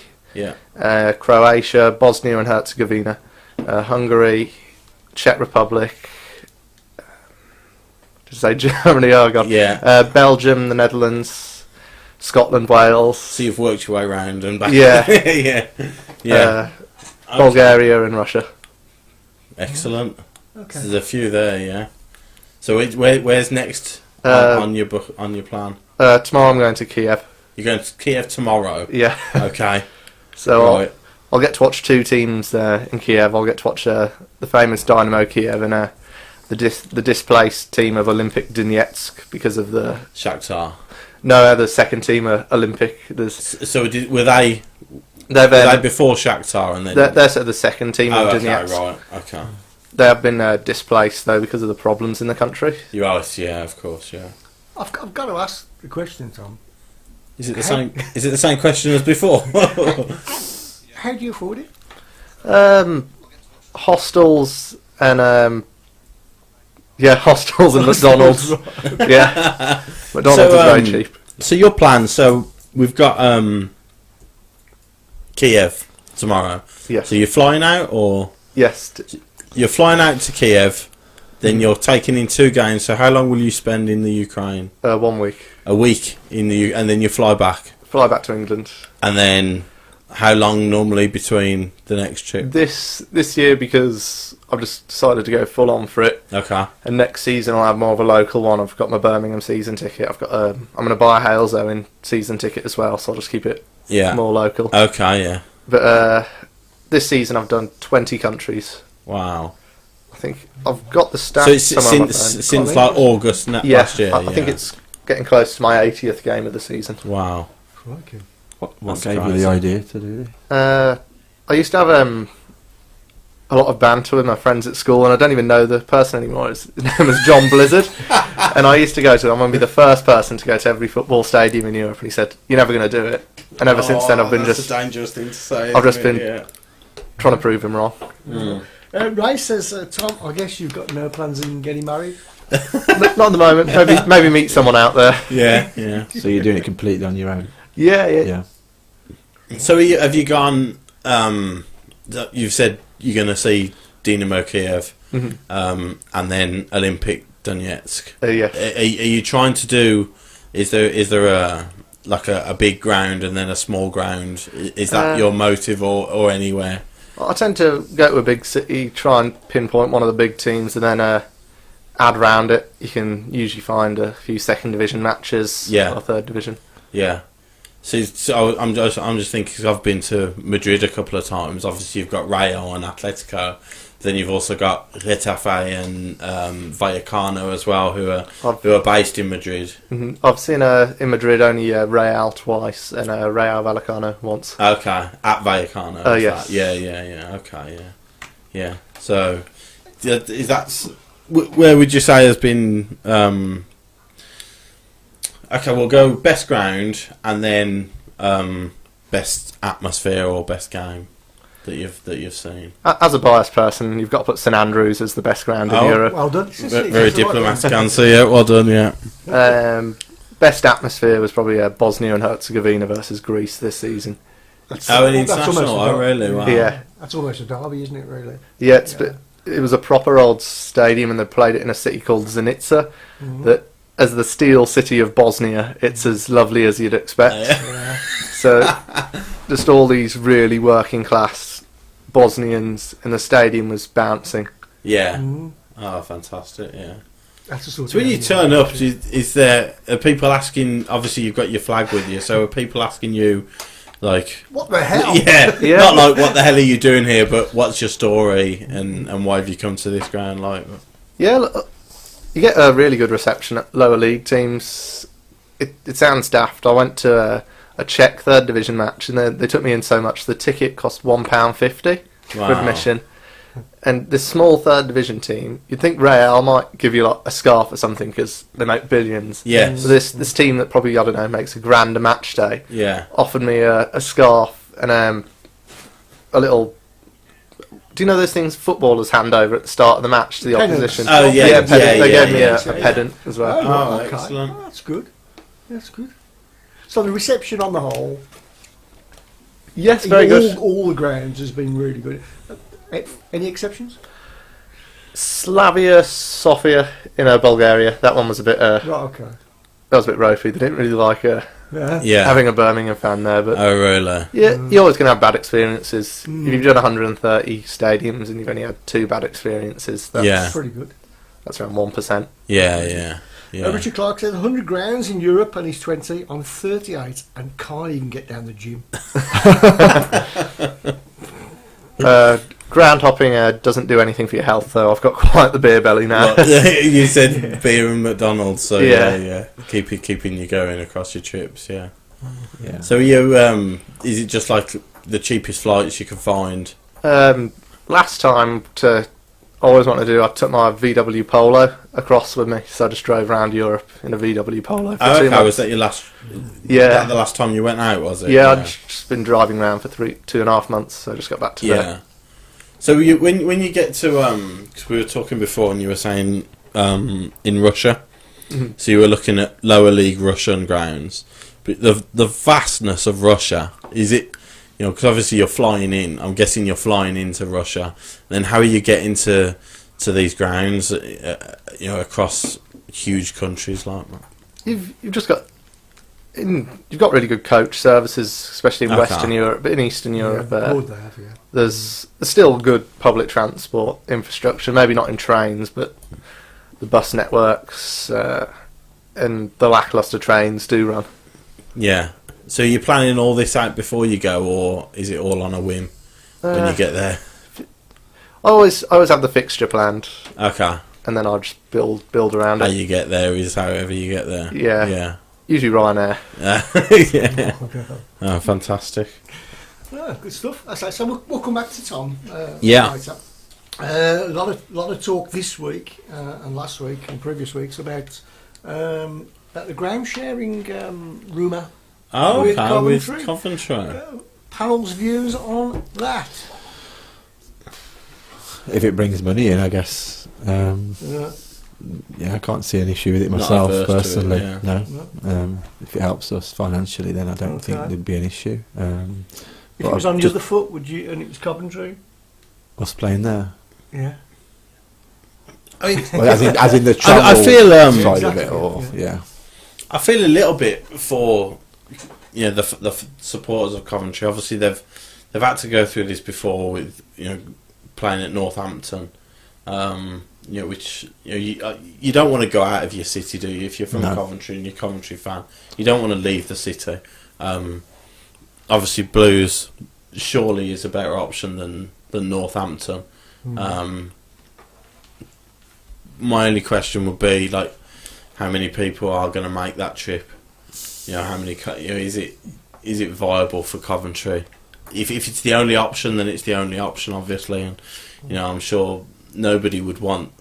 Croatia, Bosnia and Herzegovina, Hungary, Czech Republic, to say Germany, oh god, yeah. Belgium, the Netherlands, Scotland, Wales. So you've worked your way around and back. Yeah. yeah. Bulgaria and Russia. Excellent. Okay. There's a few there, yeah. So where's next on your plan? Tomorrow I'm going to Kiev. You're going to Kiev tomorrow? Yeah. Okay. So right. I'll get to watch 2 teams in Kiev. I'll get to watch the famous Dynamo Kiev and the displaced team of Olympic Donetsk because of the... Shakhtar? No, the second team are Olympic. So were they... Were they before Shakhtar and then... They're sort of the second team of Donetsk. Okay, right, okay. They have been displaced, though, because of the problems in the country. Yeah, of course, yeah. I've got to ask the question, Tom. Is it the same? Is it the same question as before? How do you afford it? Hostels and hostels and McDonald's. Yeah, McDonald's is very cheap. So your plan? So we've got Kiev tomorrow. Yes. So you're flying out, or yes, you're flying out to Kiev. Then you're taking in 2 games. So how long will you spend in the Ukraine? 1 week. A week in the and then you fly back. Fly back to England. And then how long normally between the next trip? This year, because I've just decided to go full on for it. Okay. And next season I'll have more of a local one. I've got my Birmingham season ticket. I've got I'm going to buy a Hales Owen season ticket as well. So I'll just keep it more local. Okay. Yeah. But this season I've done 20 countries. Wow. I think I've got the stats. So it's since like August last year. I think it's getting close to my 80th game of the season. Wow. Crikey. What gave you the idea to do this? I used to have a lot of banter with my friends at school, and I don't even know the person anymore. His name was John Blizzard, and I used to go to. I'm going to be the first person to go to every football stadium in Europe, and he said, "You're never going to do it." And ever since then, I've been that's a dangerous thing to say. I've just been trying to prove him wrong. Mm. Ray says, Tom, I guess you've got no plans in getting married? Not at the moment. Maybe meet someone out there. Yeah. So you're doing it completely on your own? Yeah. So have you gone... you've said you're going to see Dynamo Kiev and then Olympic Donetsk. Yes. Are you trying to do... Is there a big ground and then a small ground? Is that your motive or anywhere? I tend to go to a big city, try and pinpoint one of the big teams, and then add round it. You can usually find a few second division matches or third division. Yeah. So I'm just thinking, 'cause I've been to Madrid a couple of times. Obviously, you've got Rayo and Atletico. Then you've also got Getafe and Vallecano as well, who are based in Madrid. Mm-hmm. I've seen in Madrid only Real twice and Rayo Vallecano once. Okay, at Vallecano. Yes. Yeah. Okay, yeah. So, is that where would you say has been? Okay, we'll go best ground and then best atmosphere or best game that you've seen. As a biased person, you've got to put St Andrews as the best ground in Europe. Well done. Very diplomatic answer, yeah. Well done, yeah. Best atmosphere was probably Bosnia and Herzegovina versus Greece this season. An international, really? Wow. Yeah. That's almost a derby, isn't it, really? Yeah, it was a proper old stadium, and they played it in a city called Zenica. That, as the steel city of Bosnia, it's as lovely as you'd expect. Yeah. So, just all these really working class Bosnians, and the stadium was bouncing. Yeah. Mm. Oh, fantastic! Yeah. That's the sort So when you turn up, are people asking? Obviously, you've got your flag with you. So are people asking you, like, what the hell? Yeah. Not like what the hell are you doing here, but what's your story and why have you come to this ground? Like, yeah, you get a really good reception at lower league teams. It sounds daft. I went to a Czech third division match, and they took me in so much the ticket cost £1.50 for admission. And this small third division team, you'd think Real might give you like a scarf or something because they make billions. Yes. But this team that probably, I don't know, makes £1,000 a match day. Yeah. Offered me a scarf and a little. Do you know those things footballers hand over at the start of the match to the opposition? Oh yeah, They gave me a pedant as well. Oh, okay. excellent. Oh, that's good. That's good. So the reception on the whole, Yes, very good. All the grounds has been really good. Any exceptions? Slavia Sofia in Bulgaria. That one was a bit. Right, okay. that was a bit ropey. They didn't really like having a Birmingham fan there. But oh, really? Yeah, you're always going to have bad experiences. If you've done 130 stadiums and you've only had 2 bad experiences, that's pretty good. That's around 1%. Yeah. Richard Clark said 100 grounds in Europe and he's 20. I'm 38 and can't even get down the gym. Ground hopping doesn't do anything for your health, though. I've got quite the beer belly now. You said beer and McDonald's, so yeah. Keeping you going across your trips, yeah. So you, is it just like the cheapest flights you can find? Last time I always wanted to do, I took my VW Polo across with me, so I just drove around Europe in a VW Polo for 2 months. Was that your last? Yeah, the last time you went out, was it? Yeah, I'd just been driving around for 2.5 months, so I just got back today. Yeah. So when you get to because we were talking before, and you were saying in Russia, so you were looking at lower league Russian grounds, but the vastness of Russia, is it? You know, because obviously you're flying in. I'm guessing you're flying into Russia. Then how are you getting to these grounds? Across huge countries like that. You've just got you've got really good coach services, especially in Western Europe, but in Eastern Europe, there's still good public transport infrastructure. Maybe not in trains, but the bus networks and the lackluster trains do run. Yeah. So you're planning all this out before you go, or is it all on a whim when you get there? I always have the fixture planned. Okay. And then I'll just build around it. How you get there is however you get there. Yeah. Usually Ryanair. Yeah. Oh, fantastic. Yeah, good stuff. So we'll come back to Tom. Later. A lot of talk this week and last week and previous weeks about the ground sharing rumour. Oh, with Coventry. Panel's views on that. If it brings money in, I guess. I can't see an issue with it myself personally. It, No. If it helps us financially, then I don't think there'd be an issue. If it was on the other foot, would you? And it was Coventry. Us playing there. Yeah. I mean, as in the travel I feel side of it, or I feel a little bit for the supporters of Coventry. Obviously, they've had to go through this before with playing at Northampton. Which you don't want to go out of your city, do you? If you're from Coventry and you're a Coventry fan, you don't want to leave the city. Obviously, Blues surely is a better option than Northampton. My only question would be how many people are going to make that trip? How many? Is it viable for Coventry? If it's the only option, then it's the only option, obviously, and I'm sure nobody would want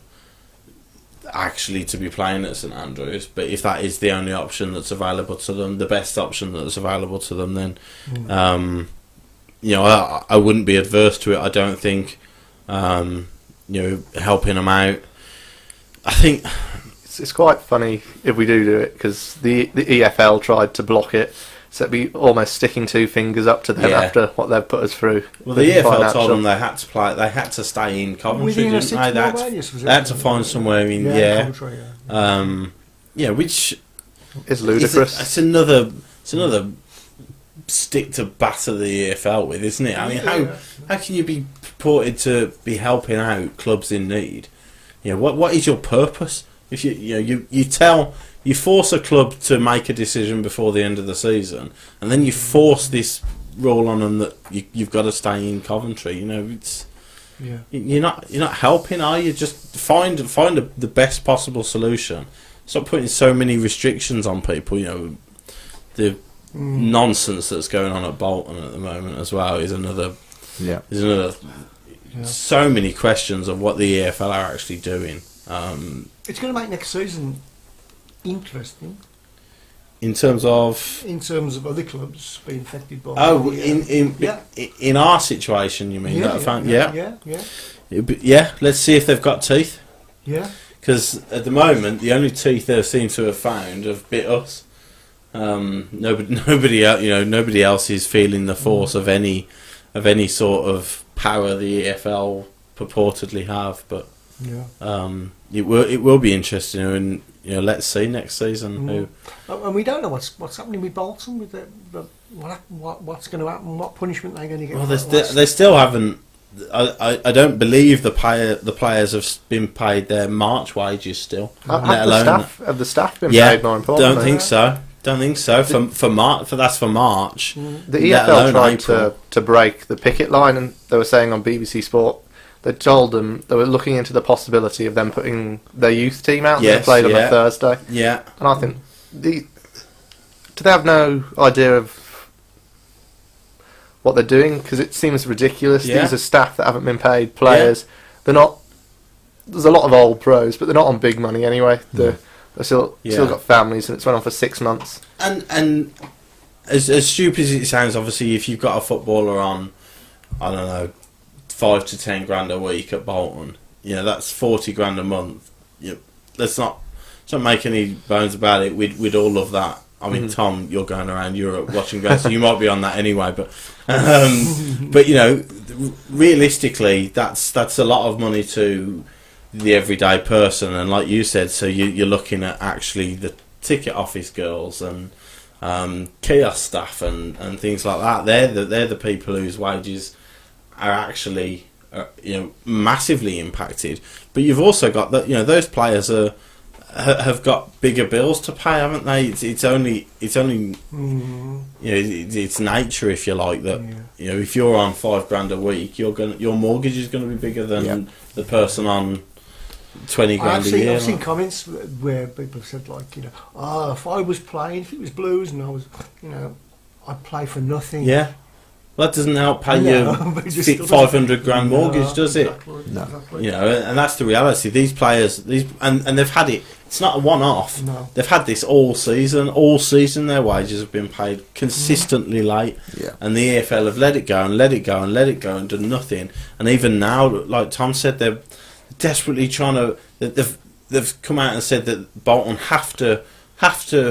actually to be playing at St Andrews. But if that is the only option that's available to them, the best option that's available to them, then I wouldn't be adverse to it. I don't think helping them out. I think it's quite funny if we do it, because the EFL tried to block it, so it'd be almost sticking 2 fingers up to them after what they've put us through. Well, the EFL told them they had to play. They had to stay in Coventry, didn't they? They had to find somewhere in Coventry, which is ludicrous. It's another stick to batter the EFL with, isn't it? I mean, how can you be purported to be helping out clubs in need? What is your purpose? If you force a club to make a decision before the end of the season, and then you force this rule on them that you've got to stay in Coventry. You're not helping, are you? Just find the best possible solution. Stop putting so many restrictions on people. The nonsense that's going on at Bolton at the moment as well is another. So many questions of what the EFL are actually doing. It's going to make next season interesting. In terms of other clubs being affected by. Oh, in our situation, you mean? Yeah. Let's see if they've got teeth. Yeah. Because at the moment, the only teeth they seem to have found have bit us. Nobody else is feeling the force of any sort of power the EFL purportedly have, but it will be interesting, and let's see next season who. And we don't know what's happening with Bolton with what's going to happen, what punishment they're going to get. Well, they still haven't. I don't believe the players have been paid their March wages still. Have the staff been paid? More importantly, Don't think so. For March, that's for March. The EFL tried to break the picket line, and they were saying on BBC Sport they told them they were looking into the possibility of them putting their youth team out. They played on a Thursday. Yeah, and I think do they have no idea of what they're doing? Because it seems ridiculous. Yeah. These are staff that haven't been paid. Players, they're not. There's a lot of old pros, but they're not on big money anyway. They've still got families, and it's went on for 6 months. And as stupid as it sounds, obviously, if you've got a footballer on, I don't know, 5 to 10 grand a week at Bolton, that's 40 grand a month. Let's not make any bones about it. We'd all love that. I mean, Tom, you're going around Europe watching games, so you might be on that anyway. But realistically, that's a lot of money to the everyday person. And like you said, so you're looking at actually the ticket office girls and kiosk staff and things like that. They're the people whose wages are actually massively impacted. But you've also got that those players have got bigger bills to pay, haven't they? It's only it's nature, if you like, that if you're on 5 grand a week, your mortgage is going to be bigger than the person on 20 grand a year. I've seen comments where people have said if I was playing, if it was Blues and I was I'd play for nothing. Yeah. Well, that doesn't help pay your 500 grand mortgage, does it? No. Exactly. And that's the reality. These players, and they've had it. It's not a one-off. No. They've had this all season. All season, their wages have been paid consistently late. Yeah. And the EFL have let it go and let it go and let it go and done nothing. And even now, like Tom said, they're desperately trying to. They've come out and said that Bolton have to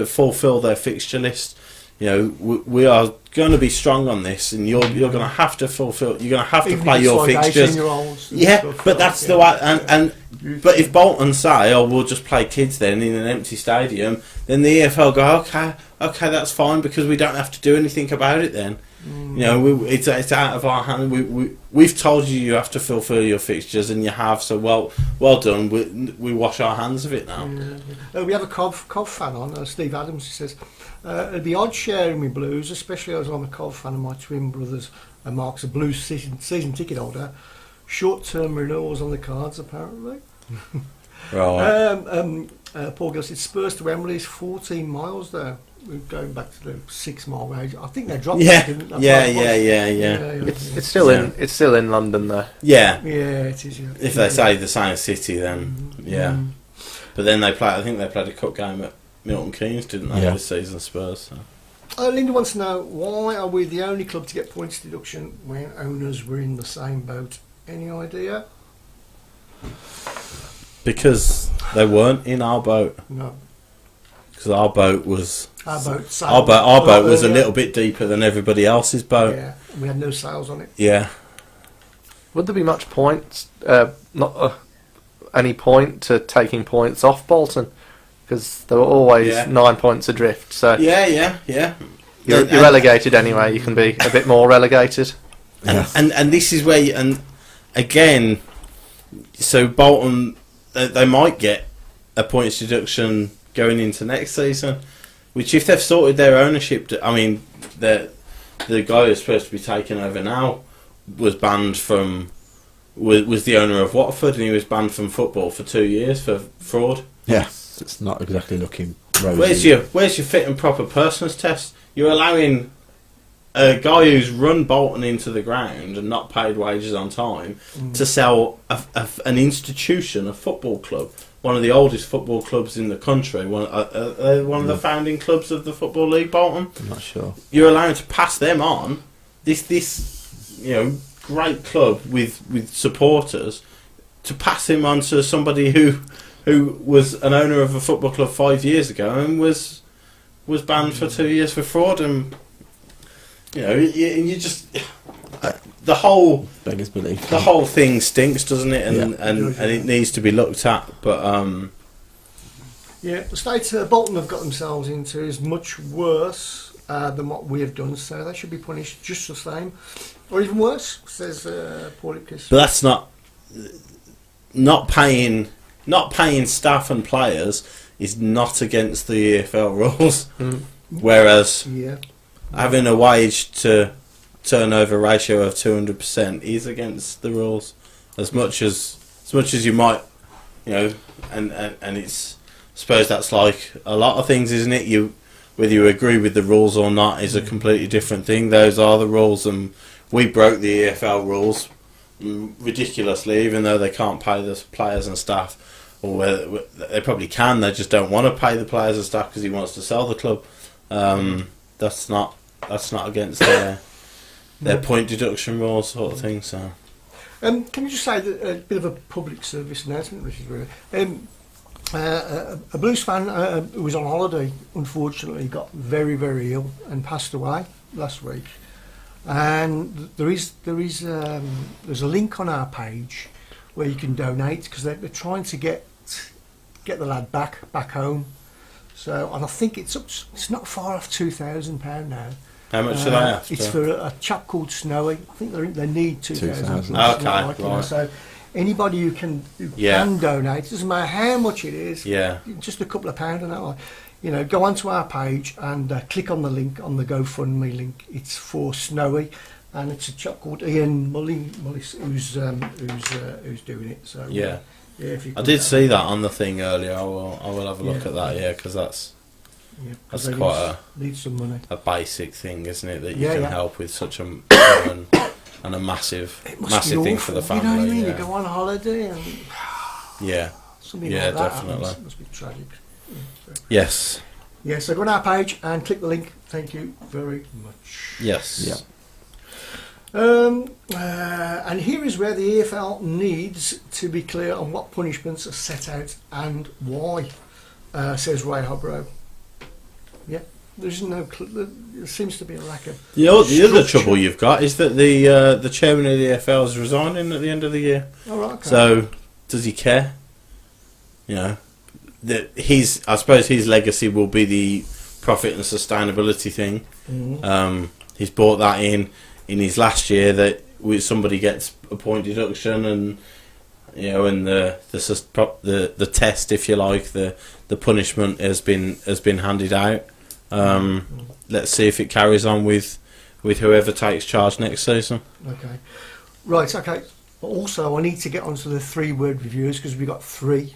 fulfil their fixture list. We are going to be strong on this, and you're going to have to fulfil. You're going to have to play your fixtures. But that's the way. But if Bolton say, "Oh, we'll just play kids then in an empty stadium," then the EFL go, "Okay, that's fine because we don't have to do anything about it then." It's out of our hand. We've told you have to fulfil your fixtures, and you have. So well done. We wash our hands of it now. We have a Cov fan on, Steve Adams. He says it'd be odd sharing with Blues, especially as I'm a Cov fan and my twin brothers and Mark's a Blues season ticket holder. Short-term renewals on the cards, apparently. Right. Paul Gill said Spurs to Wembley is 14 miles there. We're going back to the 6 mile range. I think they dropped it, didn't they? Yeah. It's still in London though. Yeah. Yeah, it is. Yeah. If they say the same city, then But then I think they played a cup game at Milton Keynes, didn't they? This season, Spurs. So. Linda wants to know, why are we the only club to get points deduction when owners were in the same boat? Any idea? Because they weren't in our boat. No. Because our boat was our boat was a little bit deeper than everybody else's boat. Yeah, we had no sails on it. Yeah. Would there be much points? Any point to taking points off Bolton? Because they were always 9 points adrift. So yeah. You're relegated anyway. You can be a bit more relegated. And this is where again, so Bolton they might get a points deduction going into next season, which if they've sorted their ownership, I mean, the guy who's supposed to be taking over now was banned from was the owner of Watford, and he was banned from football for 2 years for fraud. Yeah, it's not exactly looking rosy. Where's your fit and proper persons test? You're allowing a guy who's run Bolton into the ground and not paid wages on time to sell an institution, a football club, one of the oldest football clubs in the country, one of the founding clubs of the Football League, Bolton. I'm not sure. You're allowed to pass them on. This great club with supporters, to pass him on to somebody who was an owner of a football club 5 years ago and was banned for 2 years for fraud, and you just the whole beggars belief. The whole thing stinks, doesn't it? And it needs to be looked at. But Yeah, the state Bolton have got themselves into is much worse than what we have done, so they should be punished just the same, or even worse, says Paul Ipkiss. But that's not paying staff and players is not against the EFL rules. Whereas having a wage to turnover ratio of 200% is against the rules. As much as you might, and it's, I suppose that's like a lot of things, isn't it? Whether you agree with the rules or not is a completely different thing. Those are the rules, and we broke the EFL rules ridiculously, even though they can't pay the players and staff, or whether they probably can, they just don't want to pay the players and staff because he wants to sell the club. That's not against their point deduction rules, sort of thing. So, can you just say that, a bit of a public service announcement, which is really, a Blues fan who was on holiday, unfortunately, got very, very ill and passed away last week. And there's a link on our page where you can donate, because they're trying to get the lad back home. So, and I think it's not far off £2,000 now. How much do they have? It's for a chap called Snowy. I think they need 2,000. Okay, right. So anybody who can donate, it doesn't matter how much it is. Yeah. Just a couple of pounds and that. Go onto our page and click on the link, on the GoFundMe link. It's for Snowy, and it's a chap called Ian Mully who's doing it. So yeah, if you I did see that on the thing earlier. I will have a look at that. Yeah, because that's quite needs some money. a basic thing, isn't it? That you can help with such a and a massive thing for the family. You know what I mean? You go on holiday and something like that definitely. happens. It must be tragic. Yes. Yeah, so go on our page and click the link. Thank you very much. Yes. Yeah. And here is where the EFL needs to be clear on what punishments are set out and why, says Ray Hobro. Yeah, there seems to be a lack of. The other trouble you've got is that the chairman of the EFL is resigning at the end of the year. Oh, right, okay. So does he care? I suppose his legacy will be the profit and sustainability thing. Mm-hmm. He's brought that in his last year, that somebody gets a point deduction, and and the test, if you like, the punishment has been handed out. Let's see if it carries on with whoever takes charge next season. Okay, right. Okay. But also, I need to get onto the 3-word reviews, because we got 3.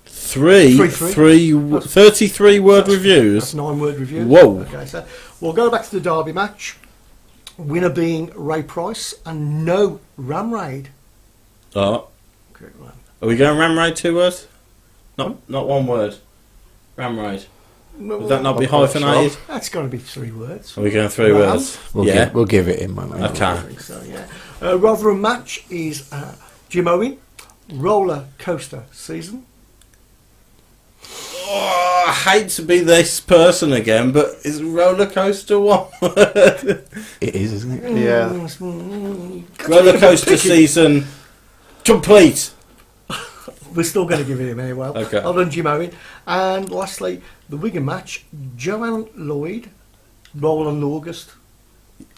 33 word reviews. That's 9-word reviews. Whoa. Okay, so we'll go back to the Derby match. Winner being Ray Price, and no Ram Raid. Oh. Okay, right. Are we going Ram Raid 2 words? Not 1 word. Ram Raid. Would that not be hyphenated? That's got to be 3 words. Are we going 3 words? We'll give it in, won't we? Okay. I think so, yeah. Rotherham match is Jim Owen. Roller coaster season. Oh, I hate to be this person again, but is roller coaster 1 word? It is, isn't it? Yeah. Roller coaster season complete. We're still going to give it him anyway. Okay. Well done, Jim Owen. And lastly, the Wigan match, Joanne Lloyd, Roland August.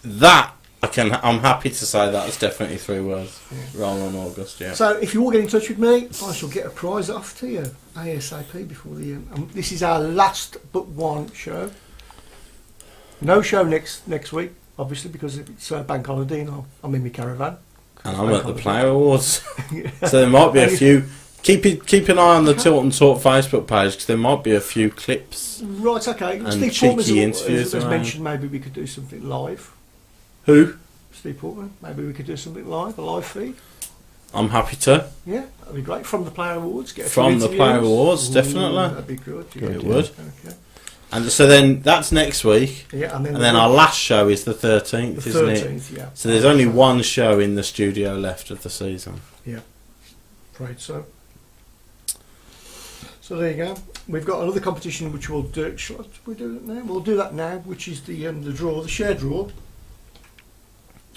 That I'm happy to say that's definitely 3 words. Roland August, yeah. So if you all get in touch with me, I shall get a prize off to you ASAP before the. This is our last but one show. No show next week, obviously, because it's bank holiday and I'm in my caravan. And I'm at the Player Awards, so there might be a few. Keep an eye on the Tilton Talk Facebook page, because there might be a few clips. Right, okay. And Steve cheeky Portman interviews has around. mentioned maybe we could do something live. Who? Steve Portman. Maybe we could do something live, a live feed. I'm happy to. Yeah, that'd be great. From the Player Awards. Get a From few the Player interviews. Awards, definitely. That'd be good. It would. Okay. And so then that's next week. Yeah, and then our last show is the 13th, isn't it? 13th, yeah. So there's only one show in the studio left of the season. Yeah, afraid so. So there you go. We've got another competition which we'll do. Should we do it now? We'll do that now, which is the draw, the share draw.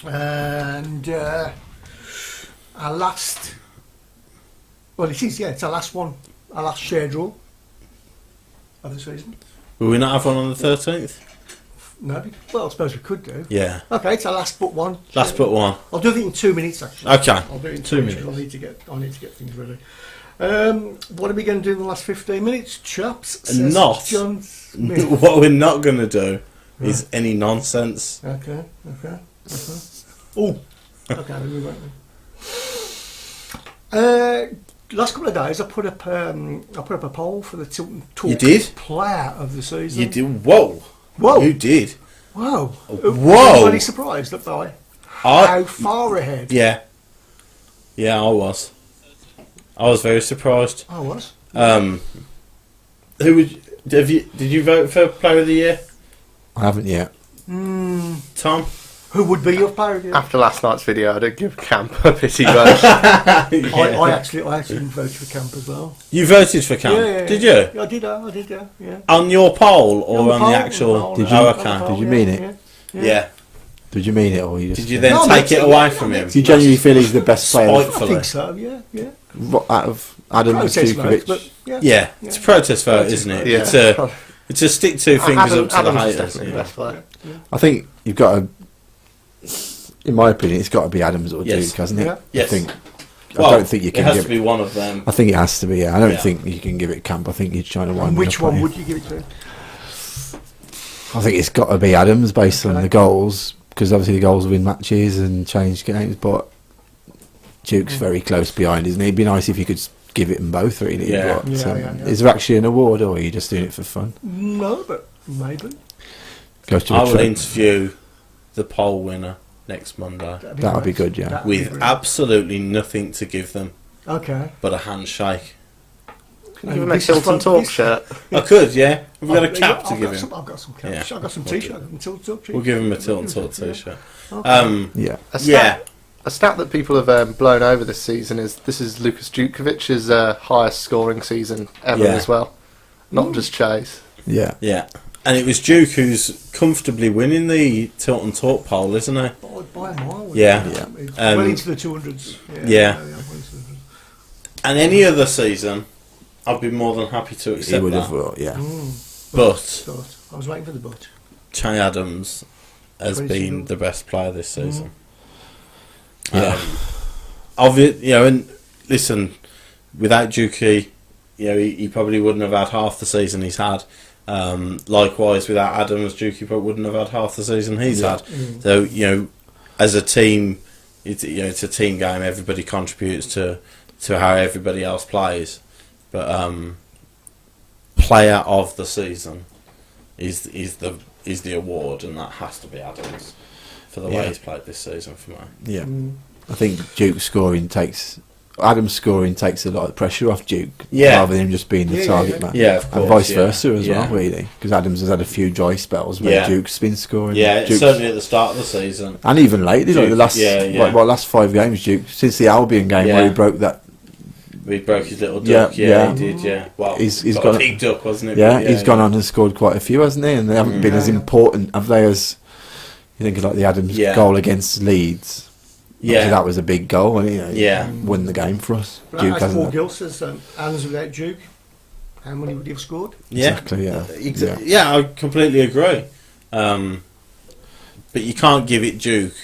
And our last. Well, it is. Yeah, it's our last one. Our last share draw. of the season. Will we not have one on the 13th? No, well, I suppose we could do. Yeah. Okay, it's our last but one. Last but one. I'll do it in 2 minutes, actually. Okay. I'll do it in 2 minutes. I need to get things ready. What are we going to do in the last 15 minutes, chaps? Not. John Smith. What we're not going to do is any nonsense. Okay. Oh, okay, we won't. Last couple of days, I put up a poll for the Tilton Talk You did? Player of the season. You did? Whoa. You did? Whoa. Whoa. Really surprised at by how far ahead. Yeah. Yeah, I was. I was very surprised. I was. Who would? Did you vote for Player of the Year? I haven't yet. Tom? Who would be your player of the year? After last night's video, I'd give Camp a pity vote. I actually voted for Camp as well. You voted for Camp? Yeah. Did you? I did, yeah. On your poll or on poll, the actual? Did you? Okay. Did you mean it? Yeah. Did you mean it, or you just? Did you then take it away from him? Do you genuinely feel he's the best player I Spitefully. think so, yeah. out of Adam Protest vote, Zukovic? but Yeah, it's a protest vote, isn't it? Yeah. It's a stick two fingers up to the Adam's haters. definitely the best player. I think you've got to. In my opinion, it's got to be Adams or Yes. Duke, hasn't it? Yeah. Yes. I don't think you can It has give to be one of them. I think it has to be. Yeah. I don't Yeah. think you can give it Camp. I think you're trying to wind And me which up on one you. would you give it to? I think it's got to be Adams based on Okay. the goals, because obviously the goals win matches and change games. But Duke's very close behind, isn't he? It'd be nice if you could give it them both, really. Yeah. But, Yeah. Is there actually an award, or are you just doing it for fun? No, but maybe. Goes to I a will trip. interview the poll winner next Monday That'll be good, yeah. That'd be with great. absolutely nothing to give them Okay. but a handshake. Can you give him a Tilton Talk shirt? I could, yeah. We've got a cap to I've give got him. some, I've got some caps. Yeah. I've got some t-shirts. Tilton Talk We'll give him a Tilton Talk Yeah. t-shirt. Okay. Yeah. A stat that people have blown over this season is Lukas Djukovic's highest scoring season ever Yeah. as well. Not just Chase. Yeah. Yeah. And it was Duke who's comfortably winning the Tilton Talk poll, isn't he? By a mile. Yeah. Yeah. It's Um, well into the 200s. yeah. well into the 200s. And any other season, I'd be more than happy to He accept would have, that. yeah. But I was waiting for the but. Che Adams has 22. been the best player this season. Yeah. And listen, without Dukey, he probably wouldn't have had half the season he's had. Likewise, without Adams, Dukey probably wouldn't have had half the season he's had. So, as a team, it's a team game. Everybody contributes to how everybody else plays. But player of the season is the award, and that has to be Adams for the way Yeah. he's played this season for me. Yeah. I think Adam's scoring takes a lot of pressure off Duke, Yeah. rather than him just being the Yeah, target yeah. man. Yeah, of And course, vice yeah. versa as Yeah. well, really, because Adams has had a few dry spells where Yeah. Duke's been scoring. Yeah, Duke's- certainly at the start of the season. and even lately, like the Duke, last yeah. last 5 games, Duke, since the Albion game where Yeah. he broke that. He broke his little duck. Yeah, He did. Yeah. Well, He's got got a big duck, wasn't it? Yeah, But he's gone on and scored quite a few, hasn't he? And they haven't been as important, have they? As you think of like the Adams Yeah. goal against Leeds. Yeah. Obviously that was a big goal, and Yeah. won the game for us. But Duke as hasn't. Paul Gill says, Adams without Duke, how many would he have scored? Yeah. Exactly, yeah. Yeah, I completely agree. But you can't give it Duke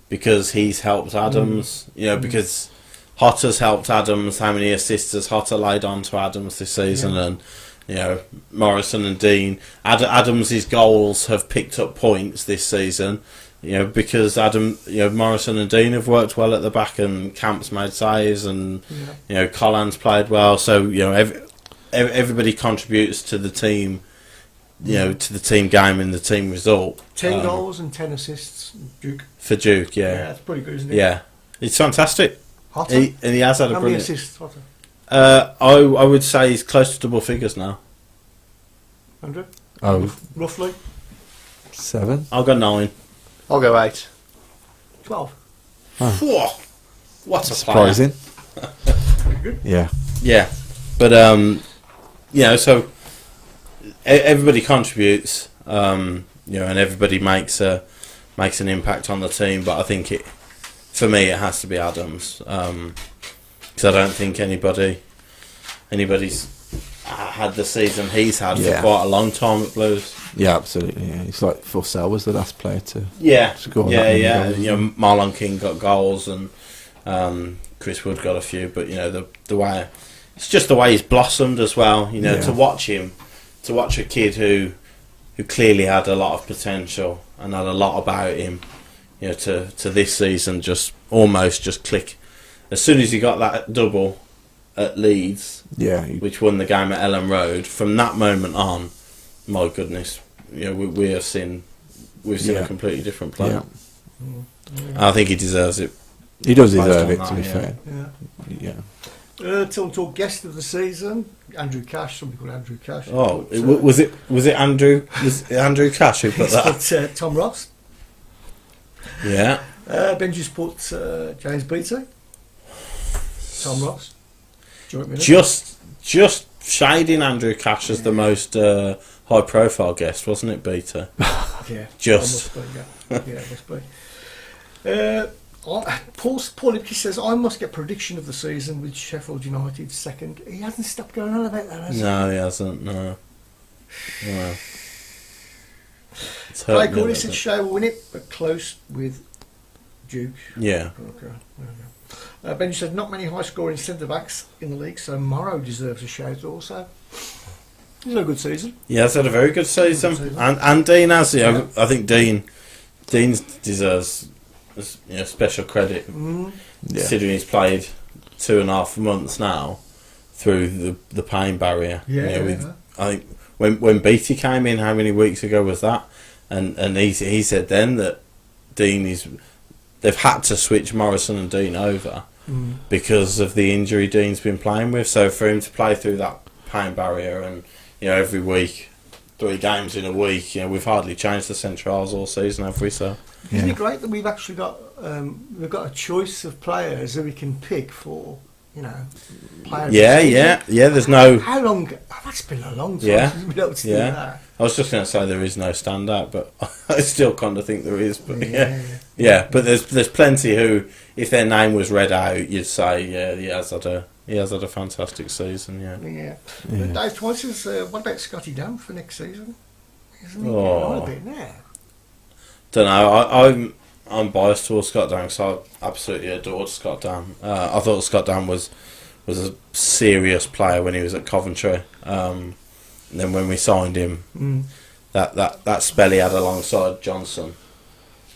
because he's helped Adams. Because Hotter's helped Adams. How many assists has Hotter laid on to Adams this season? And Morrison and Dean. Adams's goals have picked up points this season. Because Morrison and Dean have worked well at the back, and Camp's made saves, and Collins played well. So everybody contributes to the team. To the team game and the team result. 10 goals and 10 assists, Duke. For Duke, Yeah, yeah, that's pretty good, isn't it? yeah, it's fantastic. Hotter? And he has had a How many brilliant. assists, Hotter? I would say he's close to double figures now. 100? Oh, Roughly? 7. I'll go 9. I'll go 8. 12. Whoa, what a player. Surprising. Pretty good. Yeah. Yeah, but so everybody contributes, and everybody makes an impact on the team. But I think for me, it has to be Adams, because I don't think anybody's had the season he's had for quite a long time at Blues. Yeah, absolutely. Yeah. It's like Forsell was the last player to score. Yeah. You know, Marlon King got goals and Chris Wood got a few, but you know the way it's just the way he's blossomed as well. You know, to watch a kid who clearly had a lot of potential and had a lot about him. You know, to this season just click. As soon as he got that double at Leeds, which won the game at Ellen Road, from that moment on, my goodness, you know, we've seen a completely different player. I think he deserves it. He does deserve it, to be fair. Tilton Talk guest of the season, Andrew Cash. Somebody called Andrew Cash. Oh, was it Andrew? Was it Andrew Cash who put that? Put Tom Ross. Yeah. Benji's put James Beattie. Tom Ross. Just shading Andrew Cash as the most high profile guest, wasn't it, Beattie? Yeah. Just. Must be. Paul Lipke says, I must get prediction of the season with Sheffield United second. He hasn't stopped going on about that, has he? No, he hasn't, no. Clay Corley said Shea will win it, but close with Duke. Yeah. Okay. Benji said, not many high-scoring centre-backs in the league, so Morrow deserves a shout also. He's had a good season. Yeah, he's had a very good season. And Dean has. You know, I think Dean deserves special credit, considering he's played 2.5 months now through the pain barrier. I think when Beattie came in, how many weeks ago was that? And he said then that they've had to switch Morrison and Dean over because of the injury Dean's been playing with. So for him to play through that pain barrier and every week, 3 games in a week, we've hardly changed the centrals all season, have we? So isn't it great that we've actually got a choice of players that we can pick for players? Yeah. There's no. How long? That's been a long time since we've been able to do that. I was just going to say there is no standout, but I still kind of think there is. But but there's plenty who, if their name was read out, you'd say he has had a fantastic season. Dave Twice says, what about Scotty Dam for next season? Isn't he getting on a bit now? Don't know. I'm biased towards Scott Dam because I absolutely adored Scott Dam. I thought Scott Dam was a serious player when he was at Coventry. And then when we signed him, that spell he had alongside Johnson,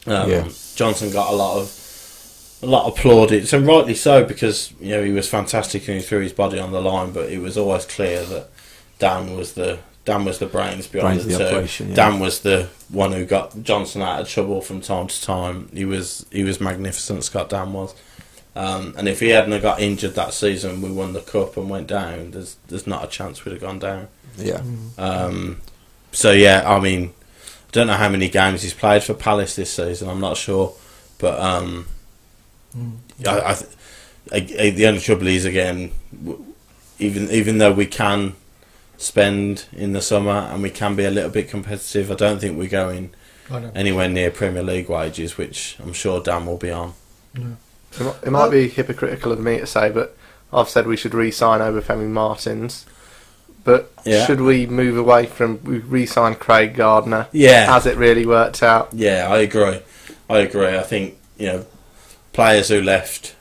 Johnson got a lot of plaudits, and rightly so, because he was fantastic and he threw his body on the line. But it was always clear that Dan was the brains behind the operation. Dan was the one who got Johnson out of trouble from time to time. He was magnificent, Scott Dan was. And if he hadn't have got injured that season, we won the cup and went down. There's not a chance we'd have gone down. Yeah. I mean, I don't know how many games he's played for Palace this season. I'm not sure, but the only trouble is, again, even though we can spend in the summer and we can be a little bit competitive, I don't think we're going anywhere near Premier League wages, which I'm sure Dan will be on. No. It might be hypocritical of me to say, but I've said we should re-sign Obafemi Martins. But should we move away from re-sign Craig Gardner? Yeah. Has it really worked out? Yeah, I agree. I think players who left,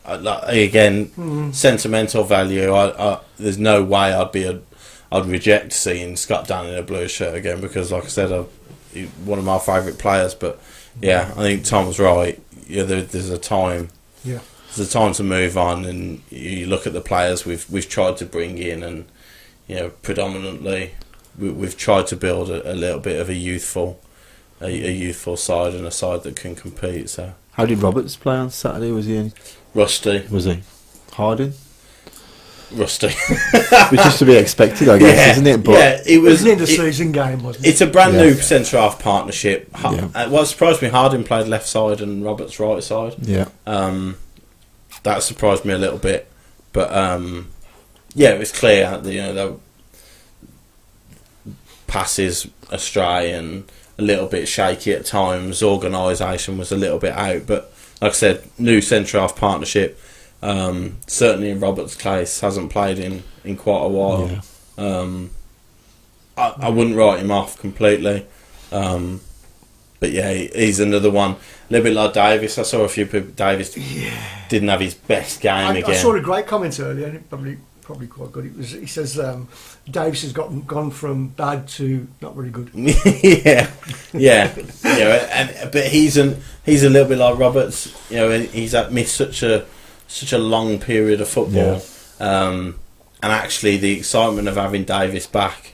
again, sentimental value. There's no way I'd reject seeing Scott Dan in a Blues shirt again, because, like I said, he's one of my favourite players. But I think Tom's right. There's a time. Yeah. There's a time to move on, and you look at the players we've tried to bring in, and predominantly we've tried to build a little bit of a youthful side, and a side that can compete. So how did Roberts play on Saturday? Was he in? Rusty. Was he? Harding? Rusty. Which is to be expected, I guess, isn't it? But it was in the season game, wasn't it? It's a brand new centre half partnership. What surprised me, Harding played left side and Roberts right side. Yeah. That surprised me a little bit, but it was clear that the passes astray and a little bit shaky at times. Organisation was a little bit out, but like I said, new centre half partnership. Certainly in Roberts' case, hasn't played in quite a while. I wouldn't write him off completely. But yeah, he's another one. A little bit like Davis. I saw a few people. Davis didn't have his best game again. I saw a great comment earlier, and it probably quite good. He says Davis has gone from bad to not very good. But he's a little bit like Roberts. You know, he's missed such a long period of football, and actually the excitement of having Davis back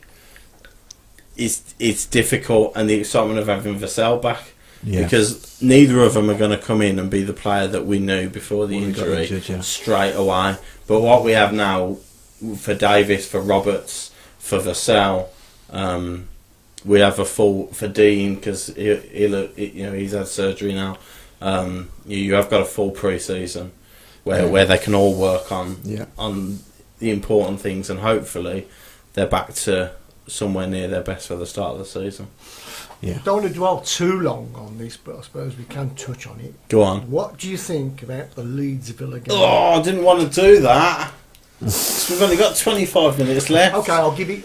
it's difficult, and the excitement of having Vassell back, because neither of them are going to come in and be the player that we knew before the injury straight away. But what we have now for Davis, for Roberts, for Vassell, we have a full for Dean, because he's had surgery now. You have got a full pre-season where they can all work on the important things, and hopefully they're back to somewhere near their best for the start of the season. Don't want to dwell too long on this, but I suppose we can touch on it. Go on. What do you think about the Leeds Villa game? Oh, I didn't want to do that. We've only got 25 minutes left. Okay, I'll give you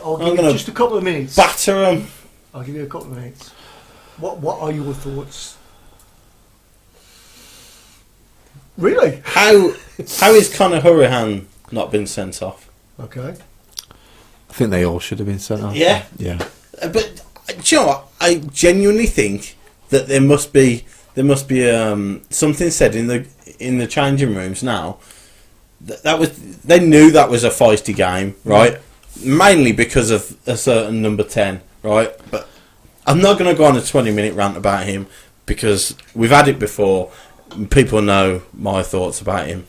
just a couple of minutes. Batter them. I'll give you a couple of minutes. What are your thoughts? Really? How is Conor Hurahan not been sent off? Okay. I think they all should have been sent off. Yeah. But do you know what? I genuinely think that there must be something said in the changing rooms now. They knew that was a feisty game, right? Mainly because of a certain number 10, right? But I'm not going to go on a 20-minute rant about him, because we've had it before. People know my thoughts about him.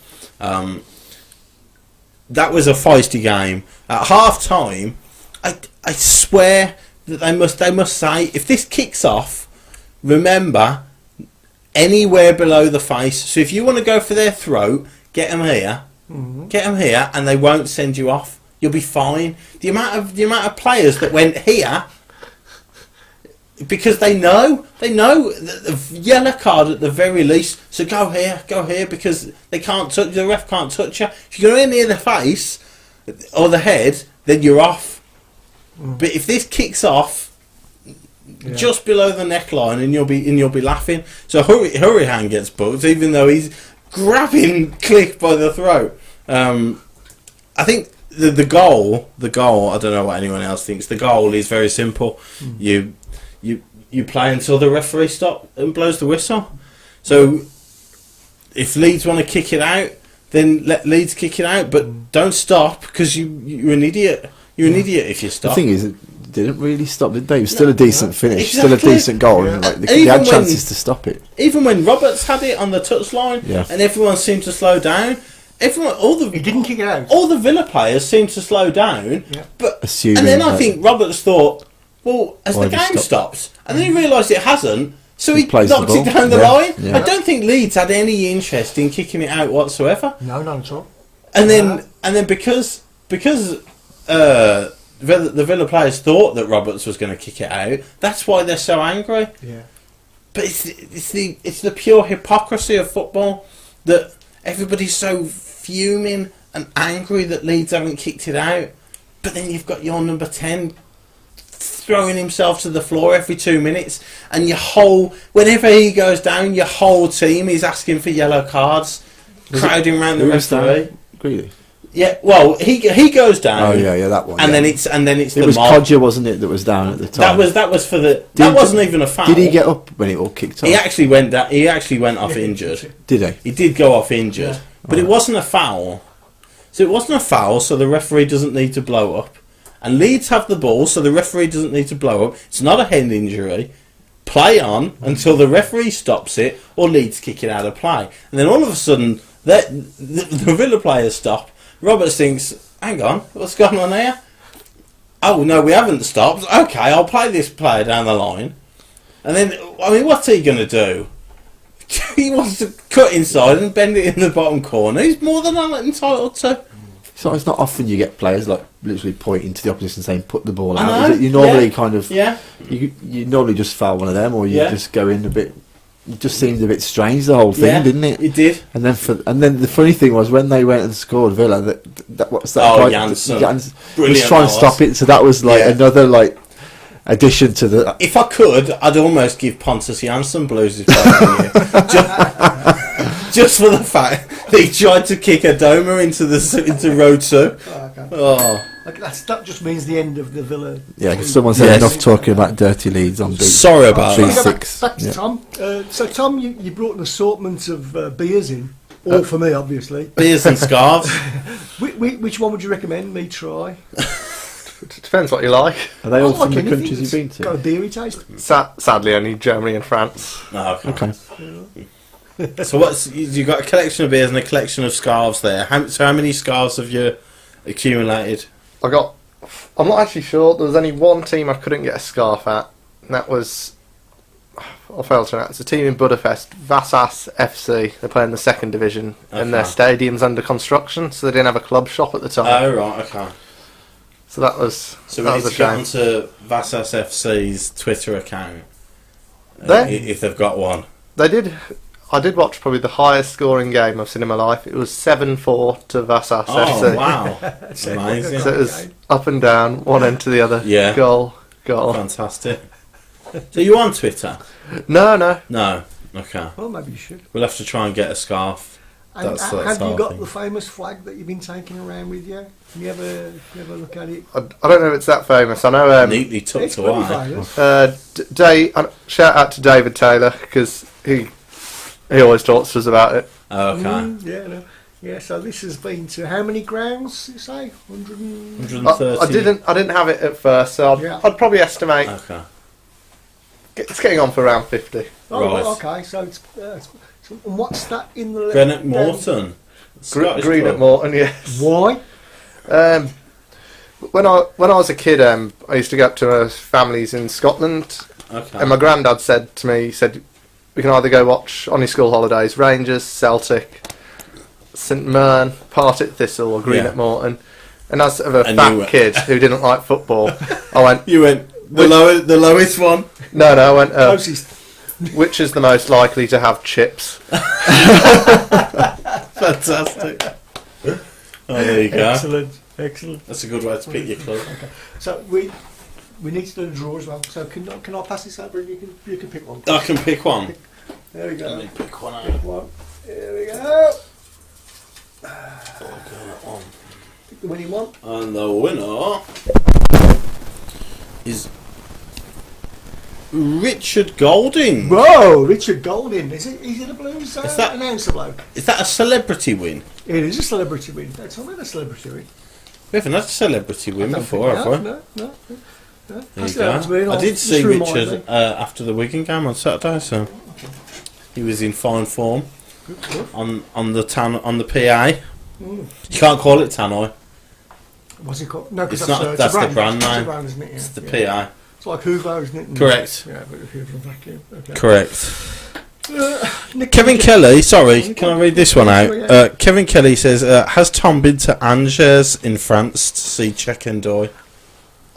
That was a feisty game. At half time, I swear that they must say, if this kicks off, remember, anywhere below the face. So if you want to go for their throat, get them here. Get them here, and they won't send you off. You'll be fine. The amount of players that went here, because they know the yellow card at the very least. So go here, because they can't touch. The ref can't touch you. If you go in near the face or the head, then you're off. But if this kicks off just below the neckline, and you'll be laughing. So Hurahan gets booked, even though he's grabbing Click by the throat. I think the goal. I don't know what anyone else thinks. The goal is very simple. You play until the referee stops and blows the whistle. So if Leeds want to kick it out, then let Leeds kick it out, but don't stop, because you're an idiot. You're an idiot if you stop. The thing is, it didn't really stop, did they? It was still a decent finish, still a decent goal, and they had chances to stop it. Even when Roberts had it on the touchline, and everyone seemed to slow down. He didn't kick it out. All the Villa players seemed to slow down, but assuming, and then I think Roberts thought, well, has the game stopped? And then he realised it hasn't, so he knocked it down the line. I don't think Leeds had any interest in kicking it out whatsoever. No, not at all. And then because the Villa players thought that Roberts was going to kick it out, that's why they're so angry. Yeah. But it's the pure hypocrisy of football that everybody's so fuming and angry that Leeds haven't kicked it out, but then you've got your number 10 throwing himself to the floor every 2 minutes, and whenever he goes down, your whole team is asking for yellow cards, crowding around the referee. Really? Yeah, well, he goes down. Oh yeah, that one. And then it's it was Codger, wasn't it, that was down at the time? That was for the. That wasn't even a foul. Did he get up when it all kicked off? He actually went down. He actually went off injured. Did he? He did go off injured, but it wasn't a foul. So it wasn't a foul. So the referee doesn't need to blow up, and Leeds have the ball, so the referee doesn't need to blow up. It's not a head injury. Play on until the referee stops it, or Leeds kick it out of play, and then all of a sudden the Villa players stop. Roberts thinks, hang on, what's going on here? Oh, no, we haven't stopped. Okay, I'll play this player down the line. And then, I mean, what's he going to do? He wants to cut inside and bend it in the bottom corner. He's more than entitled to. So it's not often you get players like literally pointing to the opposition saying, put the ball out. You normally you normally just foul one of them, or you just go in a bit it just seemed a bit strange, the whole thing, didn't it? It did. And then the funny thing was when they went and scored Villa, that what's that? Oh, guy? Janssen. Janssen Brilliant. was trying to stop it. So that was like another addition to the. If I could, I'd almost give Pontus Jansson blues if I were you. Just for the fact that he tried to kick a Doma into row 2. Okay. Oh. That just means the end of the Villa. Yeah, because someone said enough talking about dirty leads on beat. Sorry about Shall we that. go back to Tom. So Tom, you brought an assortment of beers in, all for me, obviously. Beers and scarves. Which one would you recommend me try? It depends what you like. Are they all I like from the anything countries you've been that's got a to? beery taste. Sadly, only Germany and France. Oh, Okay. So you got a collection of beers and a collection of scarves there. How many scarves have you accumulated? I'm not actually sure. There was only one team I couldn't get a scarf at, and that was, I failed to know. It's a team in Budapest, Vasas FC. They play in the 2nd division, and their stadium's under construction, so they didn't have a club shop at the time. Oh, right, okay. So that was So that we was need a to get shame. onto Vasas FC's Twitter account, They- if they've got one. I did watch probably the highest scoring game I've seen in my life. It was 7-4 to Vasas Oh, FC. wow. That's amazing. So it was up and down, one end to the other. Yeah. Goal. Fantastic. So you on Twitter? No. No. Okay. Well, maybe you should. We'll have to try and get a scarf. And That's have our you got thing. the famous flag that you've been taking around with you? Can you ever look at it? I don't know if it's that famous. I know. Neatly It's tucked pretty away. famous. Shout out to David Taylor because he always talks to us about it. Okay. Yeah. So this has been to how many grounds? You say 100. 130. I didn't have it at first, so I'd probably estimate Okay. it's getting on for around 50. Oh, Right. okay. So it's and what's that in the Greenock Morton. Scottish Green club. at Morton, yes. Why? When I was a kid, I used to go up to families in Scotland, Okay. and my granddad said to me, he said, we can either go watch on his school holidays Rangers, Celtic, St Mirren, Partick Thistle, or Green Yeah. at Morton. And as of a And you fat went- kid who didn't like football, I went, You went the lowest one. no, I went, Closest. which is the most likely to have chips? Fantastic. Oh, there you go. Excellent. That's a good way to pick your club. So we need to do a draw as well. So can I pass this over and you can pick one? I can pick one. There we go. Let me pick one out. Pick one. There we go. Pick the winning one. And the winner is Richard Golding. Whoa, Richard Golding. Is it a Blues Is that- announcer bloke? Is that a celebrity win? It is a celebrity win. That's not a celebrity win. We haven't had a celebrity win before, have we? No. There Pass you it over to me and go. I I'll did just see remind Richard me. after the Wigan game on Saturday, so he was in fine form Good stuff. on the PA. You can't call it tannoy. What's it called? No, because It's not. That's the brand It's a name. brand, isn't it? Yeah, It's the yeah. PA. It's like Hoover, isn't it? Correct. Yeah, but Hoover and vacuum. Okay. Correct. Nick Kevin Kelly, sorry, can I read this one out? Yeah. Kevin Kelly says, has Tom been to Angers in France to see Czech Endoy?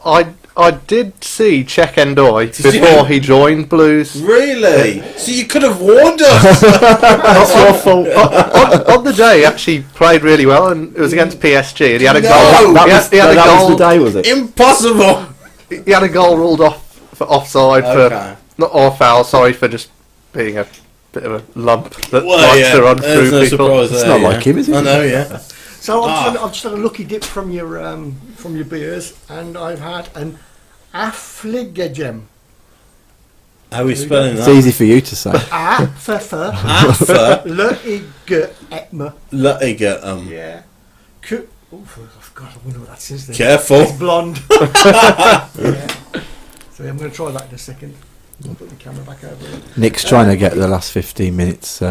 I did see Czech Endoy Did you? before he joined Blues. Really? So you could have warned us! That's your fault. On the day, he actually played really well, and it was against PSG. And he had a No! goal. He had a that goal. was the day, was it? Impossible! He had a goal ruled off for offside Okay. or foul. Sorry for just being a bit of a lump that Well, likes yeah, to run there's through no people. surprise It's there, not like him, is it? I know, yeah. So I've just had a lucky dip from your beers, and I've had an Affligegem. How are we spelling It's that? easy for you to say. Affer. Affer Leigem. Luttiger. Yeah. Oh God, I wonder what that says there. Careful. It's blonde. Yeah. So I'm going to try that in a second. I'll put the camera back over here. Nick's trying to get the last 15 minutes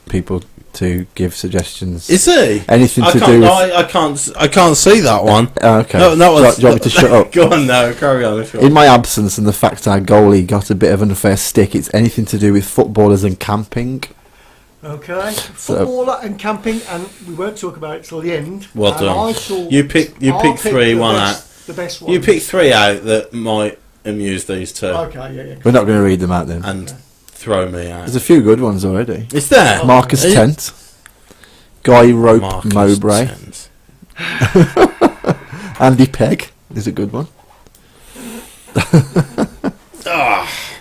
people to give suggestions. Is he? Anything I to can't, do no, with... I can't see that one. Okay. No, that was. Do you want me to shut up? Go on, no, carry on. If you In want. my absence and the fact our goalie got a bit of an unfair stick, it's anything to do with footballers and camping. Okay. Footballer and camping, and we won't talk about it till the end. Well And done. I thought You pick I'll pick three, the one best, the best one. You pick three out that might amuse these two, Okay, yeah. We're not going to read them out then. and throw me out. There's a few good ones already. Is there? Marcus Tent, Guy Rope Mowbray, Tent. Andy Pegg is a good one.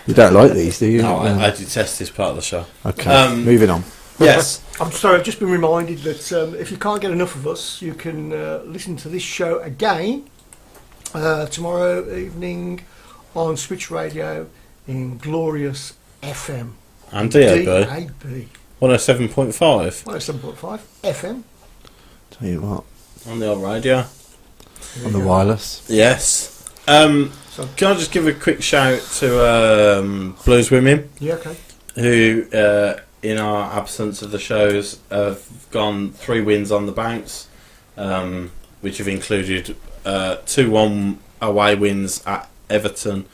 You don't like these, do you? No, I detest this part of the show. Okay, moving on. Yes. I'm sorry, I've just been reminded that if you can't get enough of us, you can listen to this show again tomorrow evening on Switch Radio in glorious FM. And DAB. DAB. 107.5. 107.5 FM. Tell you what, On the old radio. on the wireless. Yes. Can I just give a quick shout to Blues Women, Yeah, okay. who, in our absence of the shows, have gone 3 wins on the bounce, which have included 2-1 away wins at Everton.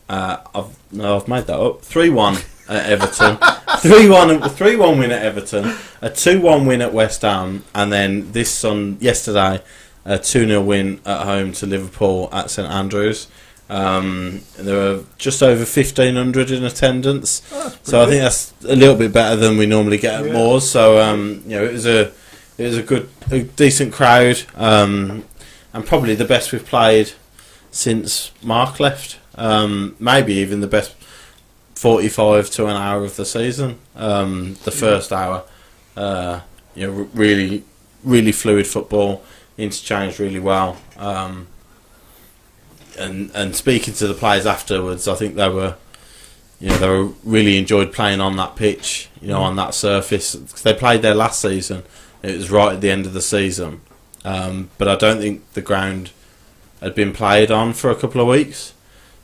I've made that up. 3-1 at Everton, 3-1 win at Everton, a 2-1 win at West Ham, and then yesterday, a 2-0 win at home to Liverpool at St Andrews. There were just over 1,500 in attendance, so I think that's a little bit better than we normally get at Moors. So it was a decent crowd, and probably the best we've played since Mark left. Maybe even the best 45 to an hour of the season. The first hour, really, really fluid football, interchanged really well. And speaking to the players afterwards, I think they were really enjoyed playing on that pitch, on that surface. They played there last season. It was right at the end of the season, but I don't think the ground had been played on for a couple of weeks.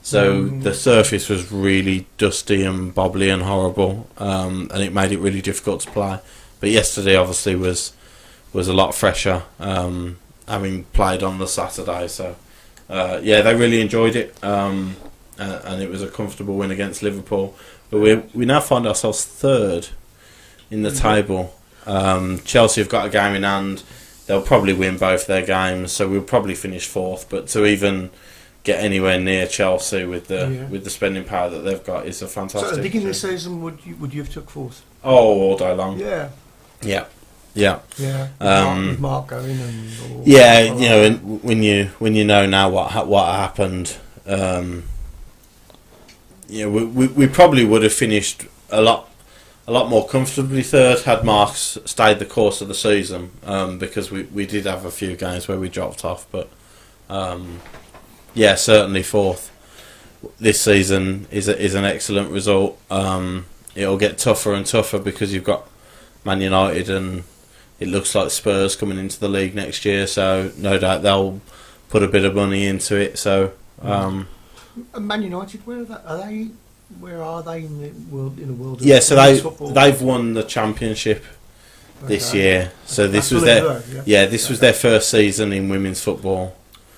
So the surface was really dusty and bobbly and horrible, and it made it really difficult to play. But yesterday, obviously, was a lot fresher, having played on the Saturday. So, they really enjoyed it, and it was a comfortable win against Liverpool. But we now find ourselves third in the table. Chelsea have got a game in hand. They'll probably win both their games, so we'll probably finish fourth. But to even get anywhere near Chelsea with the spending power that they've got is a fantastic. So at the beginning of the season, would you have took fourth? Oh, all day long. Yeah. With Mark going and and when you know now what happened, we probably would have finished a lot more comfortably third had Mark stayed the course of the season, because we did have a few games where we dropped off, but certainly fourth this season is an excellent result. It'll get tougher and tougher because you've got Man United and it looks like Spurs coming into the league next year, so no doubt they'll put a bit of money into it. So Man United, where are they in the world of so they've won the championship this year. So this was their first season in women's football.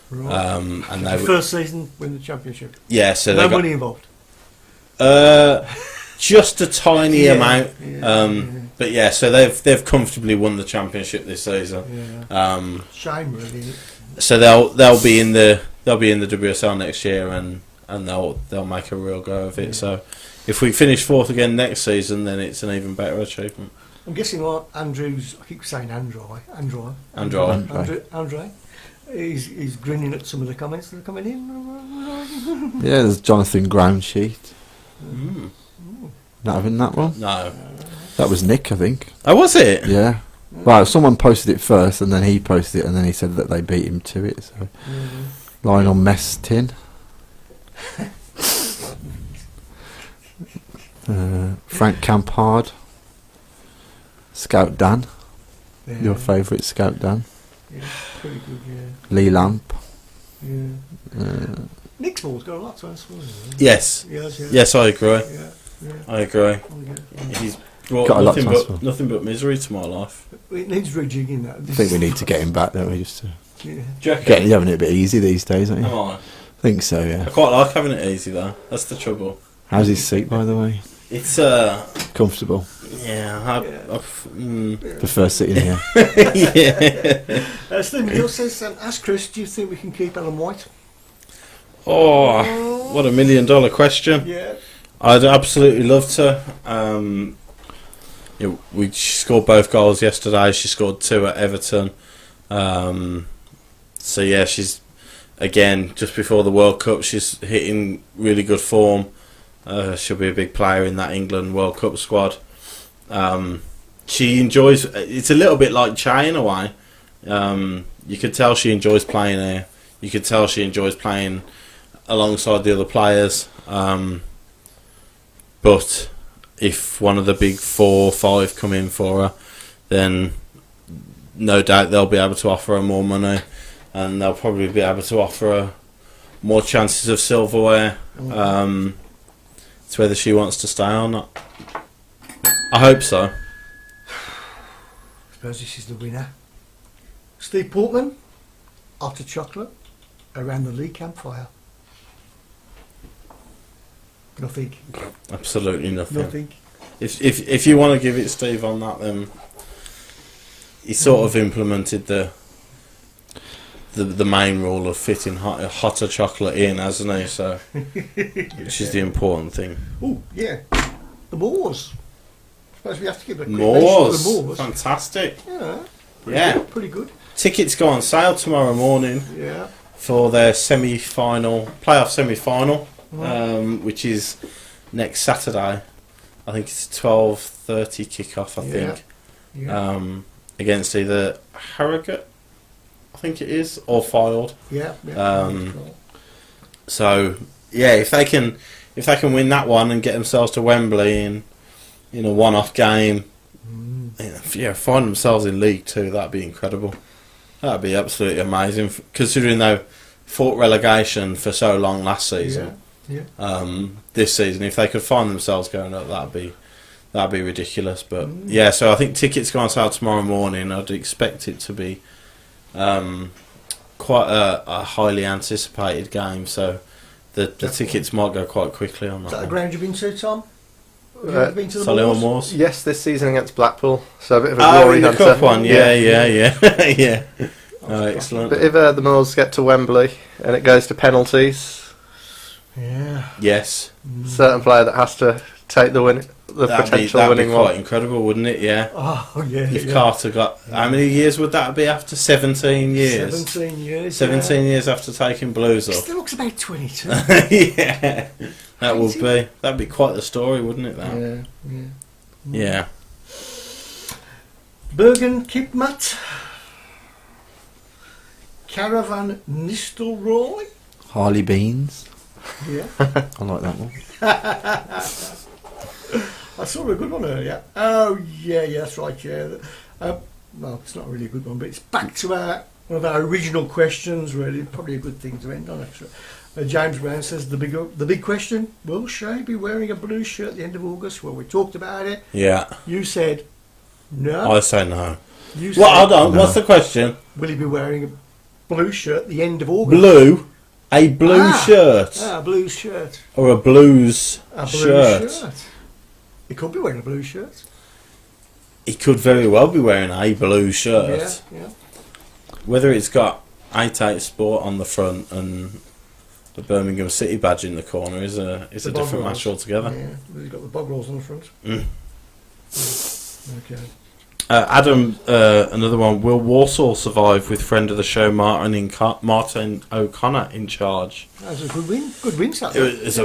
Right. And they first season win the championship. Yeah, so no money involved. Just a tiny amount. But so they've comfortably won the championship this season. Shame, really. So they'll be in the WSL next year, and they'll make a real go of it. So if we finish fourth again next season, then it's an even better achievement. I'm guessing Andrews. I keep saying Andre. He's grinning at some of the comments that are coming in. Yeah, there's Jonathan Groundsheet. Not having that one? No. That was Nick, I think. Oh, was it? Yeah. Well, someone posted it first, and then he posted it, and then he said that they beat him to it. So, Lionel Mess Tin. Frank Campard. Scout Dan. Yeah. Your favourite Scout Dan. Yeah, pretty good, yeah. Lee Lamp. Yeah. Nick's ball's got a lot to answer. Yes. Yes, I agree. I agree. He's brought nothing but misery to my life. It needs rejigging, that. I think we need to get him back, don't we? Just to you're having it a bit easy these days, aren't you? Am I? I think so, yeah. I quite like having it easy, though. That's the trouble. How's his seat, by the way? It's comfortable. Yeah, prefer sitting here. Stephen Neal says, ask Chris, do you think we can keep Ellen White? Oh, what $1 million question. Yeah. I'd absolutely love to. We scored both goals yesterday. She scored 2 at Everton. So yeah, she's again just before the World Cup. She's hitting really good form. She'll be a big player in that England World Cup squad. She enjoys. It's a little bit like Che in a way. You could tell she enjoys playing here. You could tell she enjoys playing alongside the other players. But if one of the big 4 or 5 come in for her, then no doubt they'll be able to offer her more money, and they'll probably be able to offer her more chances of silverware. It's whether she wants to stay or not. I hope so. I suppose this is the winner. Steve Portman, after chocolate, around the Lee campfire. Nothing. Absolutely nothing. Nothing. If you want to give it Steve on that, then he sort of implemented the main rule of fitting hotter chocolate in, hasn't he? So, which is the important thing. Oh yeah, the Moors. I suppose we have to give a quick Moors. mention to the Moors. Fantastic. Yeah. Pretty good. Tickets go on sale tomorrow morning. Yeah. For their playoff semi-final, which is next Saturday. I think it's 12:30 kick-off. I think against either Harrogate, I think it is, or Fylde. So yeah, if they can win that one and get themselves to Wembley in a one-off game, find themselves in League Two, that'd be incredible. That'd be absolutely amazing, considering they fought relegation for so long last season. This season, if they could find themselves going up, that'd be ridiculous. But so I think tickets go on sale tomorrow morning. I'd expect it to be quite a highly anticipated game. So the tickets might go quite quickly on that. Is that one. the ground you've been to, Tom? Have you ever been to the Solihull Moors? Moors? Yes, this season against Blackpool. So a bit of a glory the hunter. cup one. Yeah. Oh, excellent. But if the Moors get to Wembley and it goes to penalties, yes, certain player that has to take the potential that'd winning be quite one. incredible, wouldn't it? Yeah. Oh yeah. If Carter got how many years would that be after 17 years? 17 years. 17 years after taking Blues He off. still looks about 22. Yeah, that'd be quite the story, wouldn't it? That. Yeah. Bergen Kipmat. Caravan Nistelrooy. Harley Beans. Yeah. I like that one. I saw a good one earlier. Oh, yeah, that's right, yeah. Well, it's not really a good one, but it's back to one of our original questions, really. Probably a good thing to end on, actually. James Brown says, the big question, will Shay be wearing a blue shirt at the end of August? Well, we talked about it. Yeah. You said no. I say no. You said, Hold on, what's the question? will he be wearing a blue shirt at the end of August? Blue? A blue shirt? A blue shirt. Or a blues A blue shirt? He could be wearing a blue shirt. He could very well be wearing a blue shirt. Yeah. Whether it's got 88 Sport on the front and the Birmingham City badge in the corner is a different match altogether. Yeah, he's got the bog rolls on the front. Okay. Adam, another one. Will Walsall survive with friend of the show Martin O'Connor in charge? That was a good win. Good win, Saturday. It was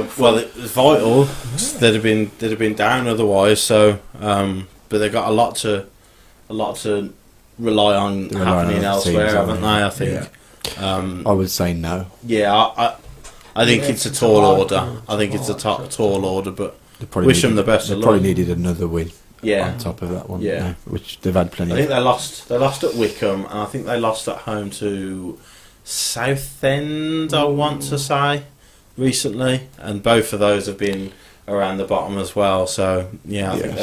vital. They'd have been down otherwise. So, but they got a lot to rely on happening elsewhere, haven't they? I think. I would say no. Yeah, I think it's a tall order. I think it's a tall order, but wish them the best of luck. They probably needed another win. Yeah. On top of that one, yeah, which they've had plenty. I think they lost at Wickham, and I think they lost at home to Southend. I want to say recently, and both of those have been around the bottom as well. So I think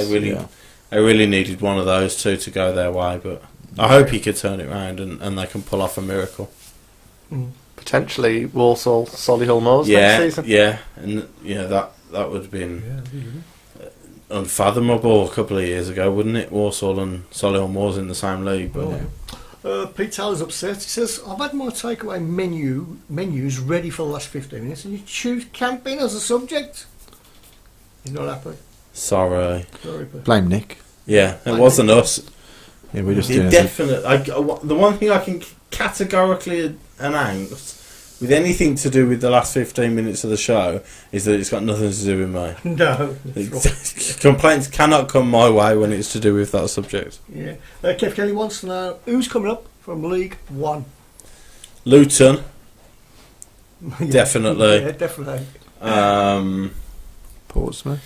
they really needed one of those two to go their way. But I hope he could turn it around and they can pull off a miracle. Potentially Walsall, Solihull Moors next season. Yeah, and that would have been unfathomable a couple of years ago, wouldn't it? Walsall and Solihull Moors in the same league. But Pete Taylor's upset. He says, I've had my takeaway menus ready for the last 15 minutes and you choose camping as a subject. You're not happy? Sorry. Blame Nick. Yeah, it wasn't us. Yeah, we're just doing definite. The one thing I can categorically announce with anything to do with the last 15 minutes of the show is that it's got nothing to do with me. No. Complaints cannot come my way when it's to do with that subject. Yeah. Kev Kelly wants to know who's coming up from League One. Luton. Yeah. Definitely. Yeah, definitely. Portsmouth.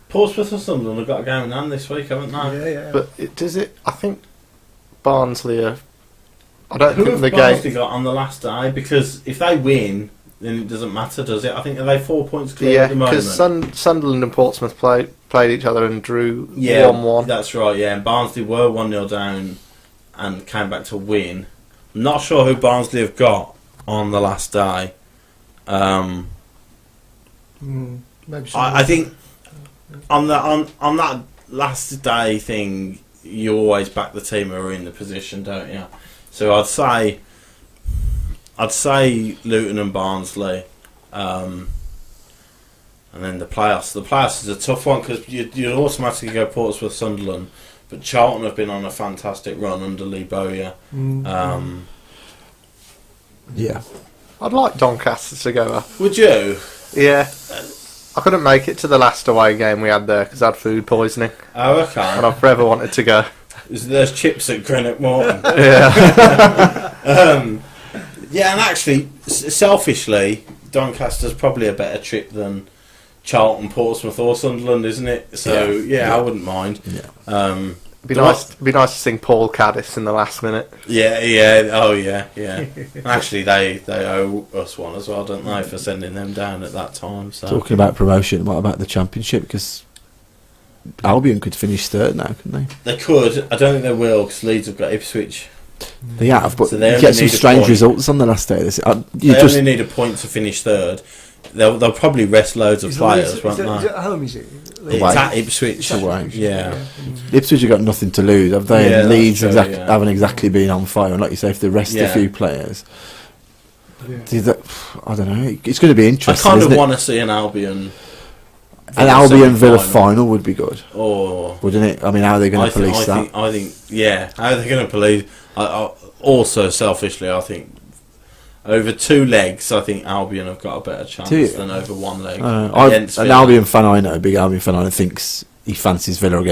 Portsmouth or Sunderland have got a game in hand this week, haven't they? Yeah. But does it? I think Barnsley are. I don't Who think have the Barnsley game. got on the last day? Because if they win, then it doesn't matter, does it? I think are they 4 points clear Yeah, at the moment? because Sunderland and Portsmouth played each other and drew 1-1. That's right. Yeah, and Barnsley were 1-0 down and came back to win. I'm not sure who Barnsley have got on the last day. Maybe I think on that last day thing, you always back the team who are in the position, don't you? So I'd say Luton and Barnsley, and then the playoffs. The playoffs is a tough one because you'd automatically go Portsmouth, Sunderland, but Charlton have been on a fantastic run under Lee Bowyer. Yeah. I'd like Doncaster to go up. Would you? Yeah. I couldn't make it to the last away game we had there because I had food poisoning. Oh, okay. And I forever wanted to go. There's chips at Greenock Morton. Yeah. Yeah, and actually, selfishly, Doncaster's probably a better trip than Charlton, Portsmouth or Sunderland, isn't it? So, yeah. I wouldn't mind. Yeah. Be nice to sing Paul Caddis in the last minute. Yeah. Oh, yeah. Actually, they owe us one as well, don't they, for sending them down at that time. So. Talking about promotion, what about the Championship? Because Albion could finish third now, couldn't they? They could. I don't think they will because Leeds have got Ipswich. They have, but So they you get only some need a strange point. results on the last day. They only need a point to finish third. They'll probably rest loads of players, won't is they? it at home, is it? It's at Ipswich. Away. Yeah. Ipswich have got nothing to lose, have they? Yeah, And Leeds that's true, haven't exactly been on fire. And like you say, if they rest a few players, I don't know. It's going to be I interesting. kind of isn't it? want to see an Albion. An Albion Villa final would be good, wouldn't it? I mean, how are they going to police that? I think, how are they going to police? Also, selfishly, I think over 2 legs, I think Albion have got a better chance than over 1 leg. An Albion fan I know, a big Albion fan I know, thinks he fancies Villa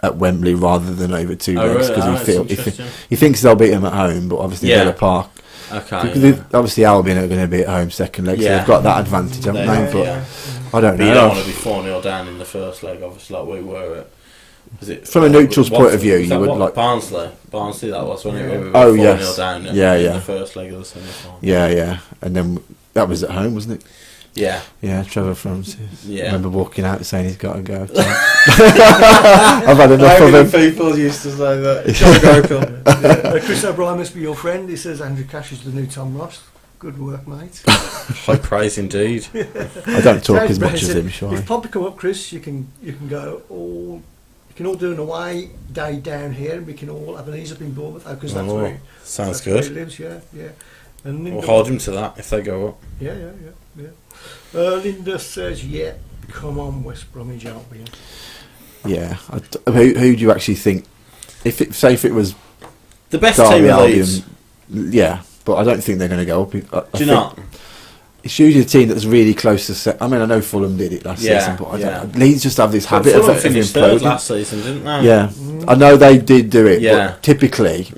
at Wembley rather than over 2 legs because he thinks they'll beat him at home, but obviously Villa Park. Okay. Obviously, Albion are going to be at home second leg, so they've got that advantage, haven't they? But I don't know. You don't want to be 4-0 down in the first leg, obviously, like we were at. From a neutral's point of view, you would like Barnsley, that was when we were 4-0 down in the first leg of the semi-final. Yeah, and then that was at home, wasn't it? Yeah, Trevor Francis. Yeah, I remember walking out saying he's got to go. I've had enough of him. People used to say that. John Chris O'Brien must be your friend. He says Andrew Cash is the new Tom Ross. Good work, mate. High praise indeed. I don't talk as much as him, sure. If Pop come up, Chris, you can go all. You can all do an away day down here, and we can all have an ease up in Bournemouth because that's where sounds that's good. Where he lives, yeah. And We'll hold him to that if they go up. Yeah. Linda says, "Yeah, come on, West Bromwich Albion." Yeah, who do you actually think? If it was the best Derby team in Albion, Leeds, yeah, but I don't think they're going to go up. Do you not? It's usually a team that's really close to. I mean, I know Fulham did it last season, but Leeds just have this habit of finished third last season, didn't they? Yeah, I know they did do it. Yeah. But typically,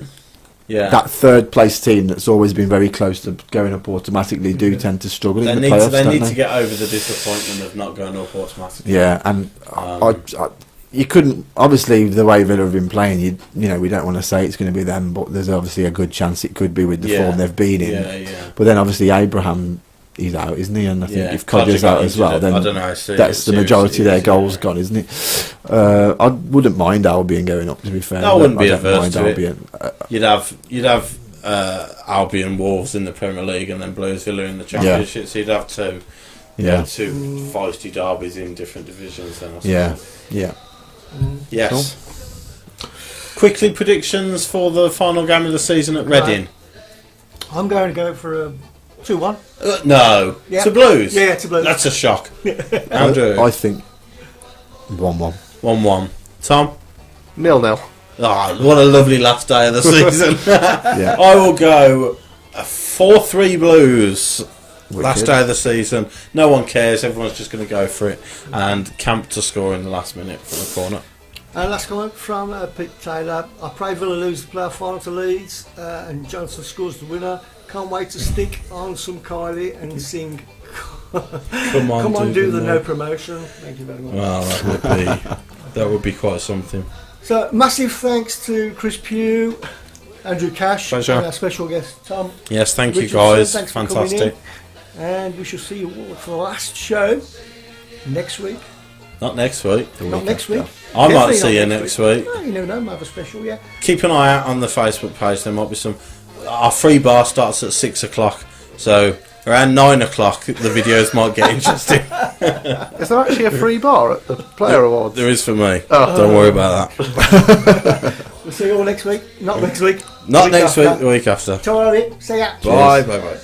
that third place team that's always been very close to going up automatically do tend to struggle in the playoffs. They need to get over the disappointment of not going up automatically. Yeah, and you couldn't, obviously the way Villa have been playing, you know, we don't want to say it's going to be them, but there's obviously a good chance it could be with the form they've been in. But then obviously Abraham, he's out, isn't he? And I think if Codger's out as well, then that's the majority of their goals gone, isn't it? I wouldn't mind Albion going up, to be fair. I wouldn't be averse to Albion. You'd have Albion Wolves in the Premier League and then Blues Villa in the Championship, so you'd have two feisty derbies in different divisions then, I suppose. Yes. Cool. Quickly, predictions for the final game of the season at Reading. I'm going to go for a 2-1. No. To Blues? Yeah, to Blues. That's a shock. Andrew? I think 1-1. 1-1. Tom? 0-0. Oh, what a lovely last day of the season. Yeah. I will go 4-3 Blues. Wicked. Last day of the season. No one cares. Everyone's just going to go for it. And Camp to score in the last minute from the corner. Last comment from Pete Taylor. I pray Villa lose the playoff final to Leeds and Johnson scores the winner. Can't wait to stick on some Kylie and sing Come on, do the no promotion. Thank you very much. Well, that would be quite something. So, massive thanks to Chris Pugh, Andrew Cash, Pleasure. and our special guest Tom. Yes, thank you Richardson. guys. Thanks for Fantastic. coming in. And we shall see you all for the last show next week. Not next week. Not next week. I might Definitely see not you next week. Oh, you never know, might have a special, yeah. Keep an eye out on the Facebook page. There might be some. Our free bar starts at 6 o'clock, so around 9 o'clock the videos might get interesting. Is there actually a free bar at the Player Awards? There is for me. Oh. Don't worry about that. We'll see you all next week. Not next week. Not next after. week. The week after. Tomorrow, see ya. Bye. Bye. Bye.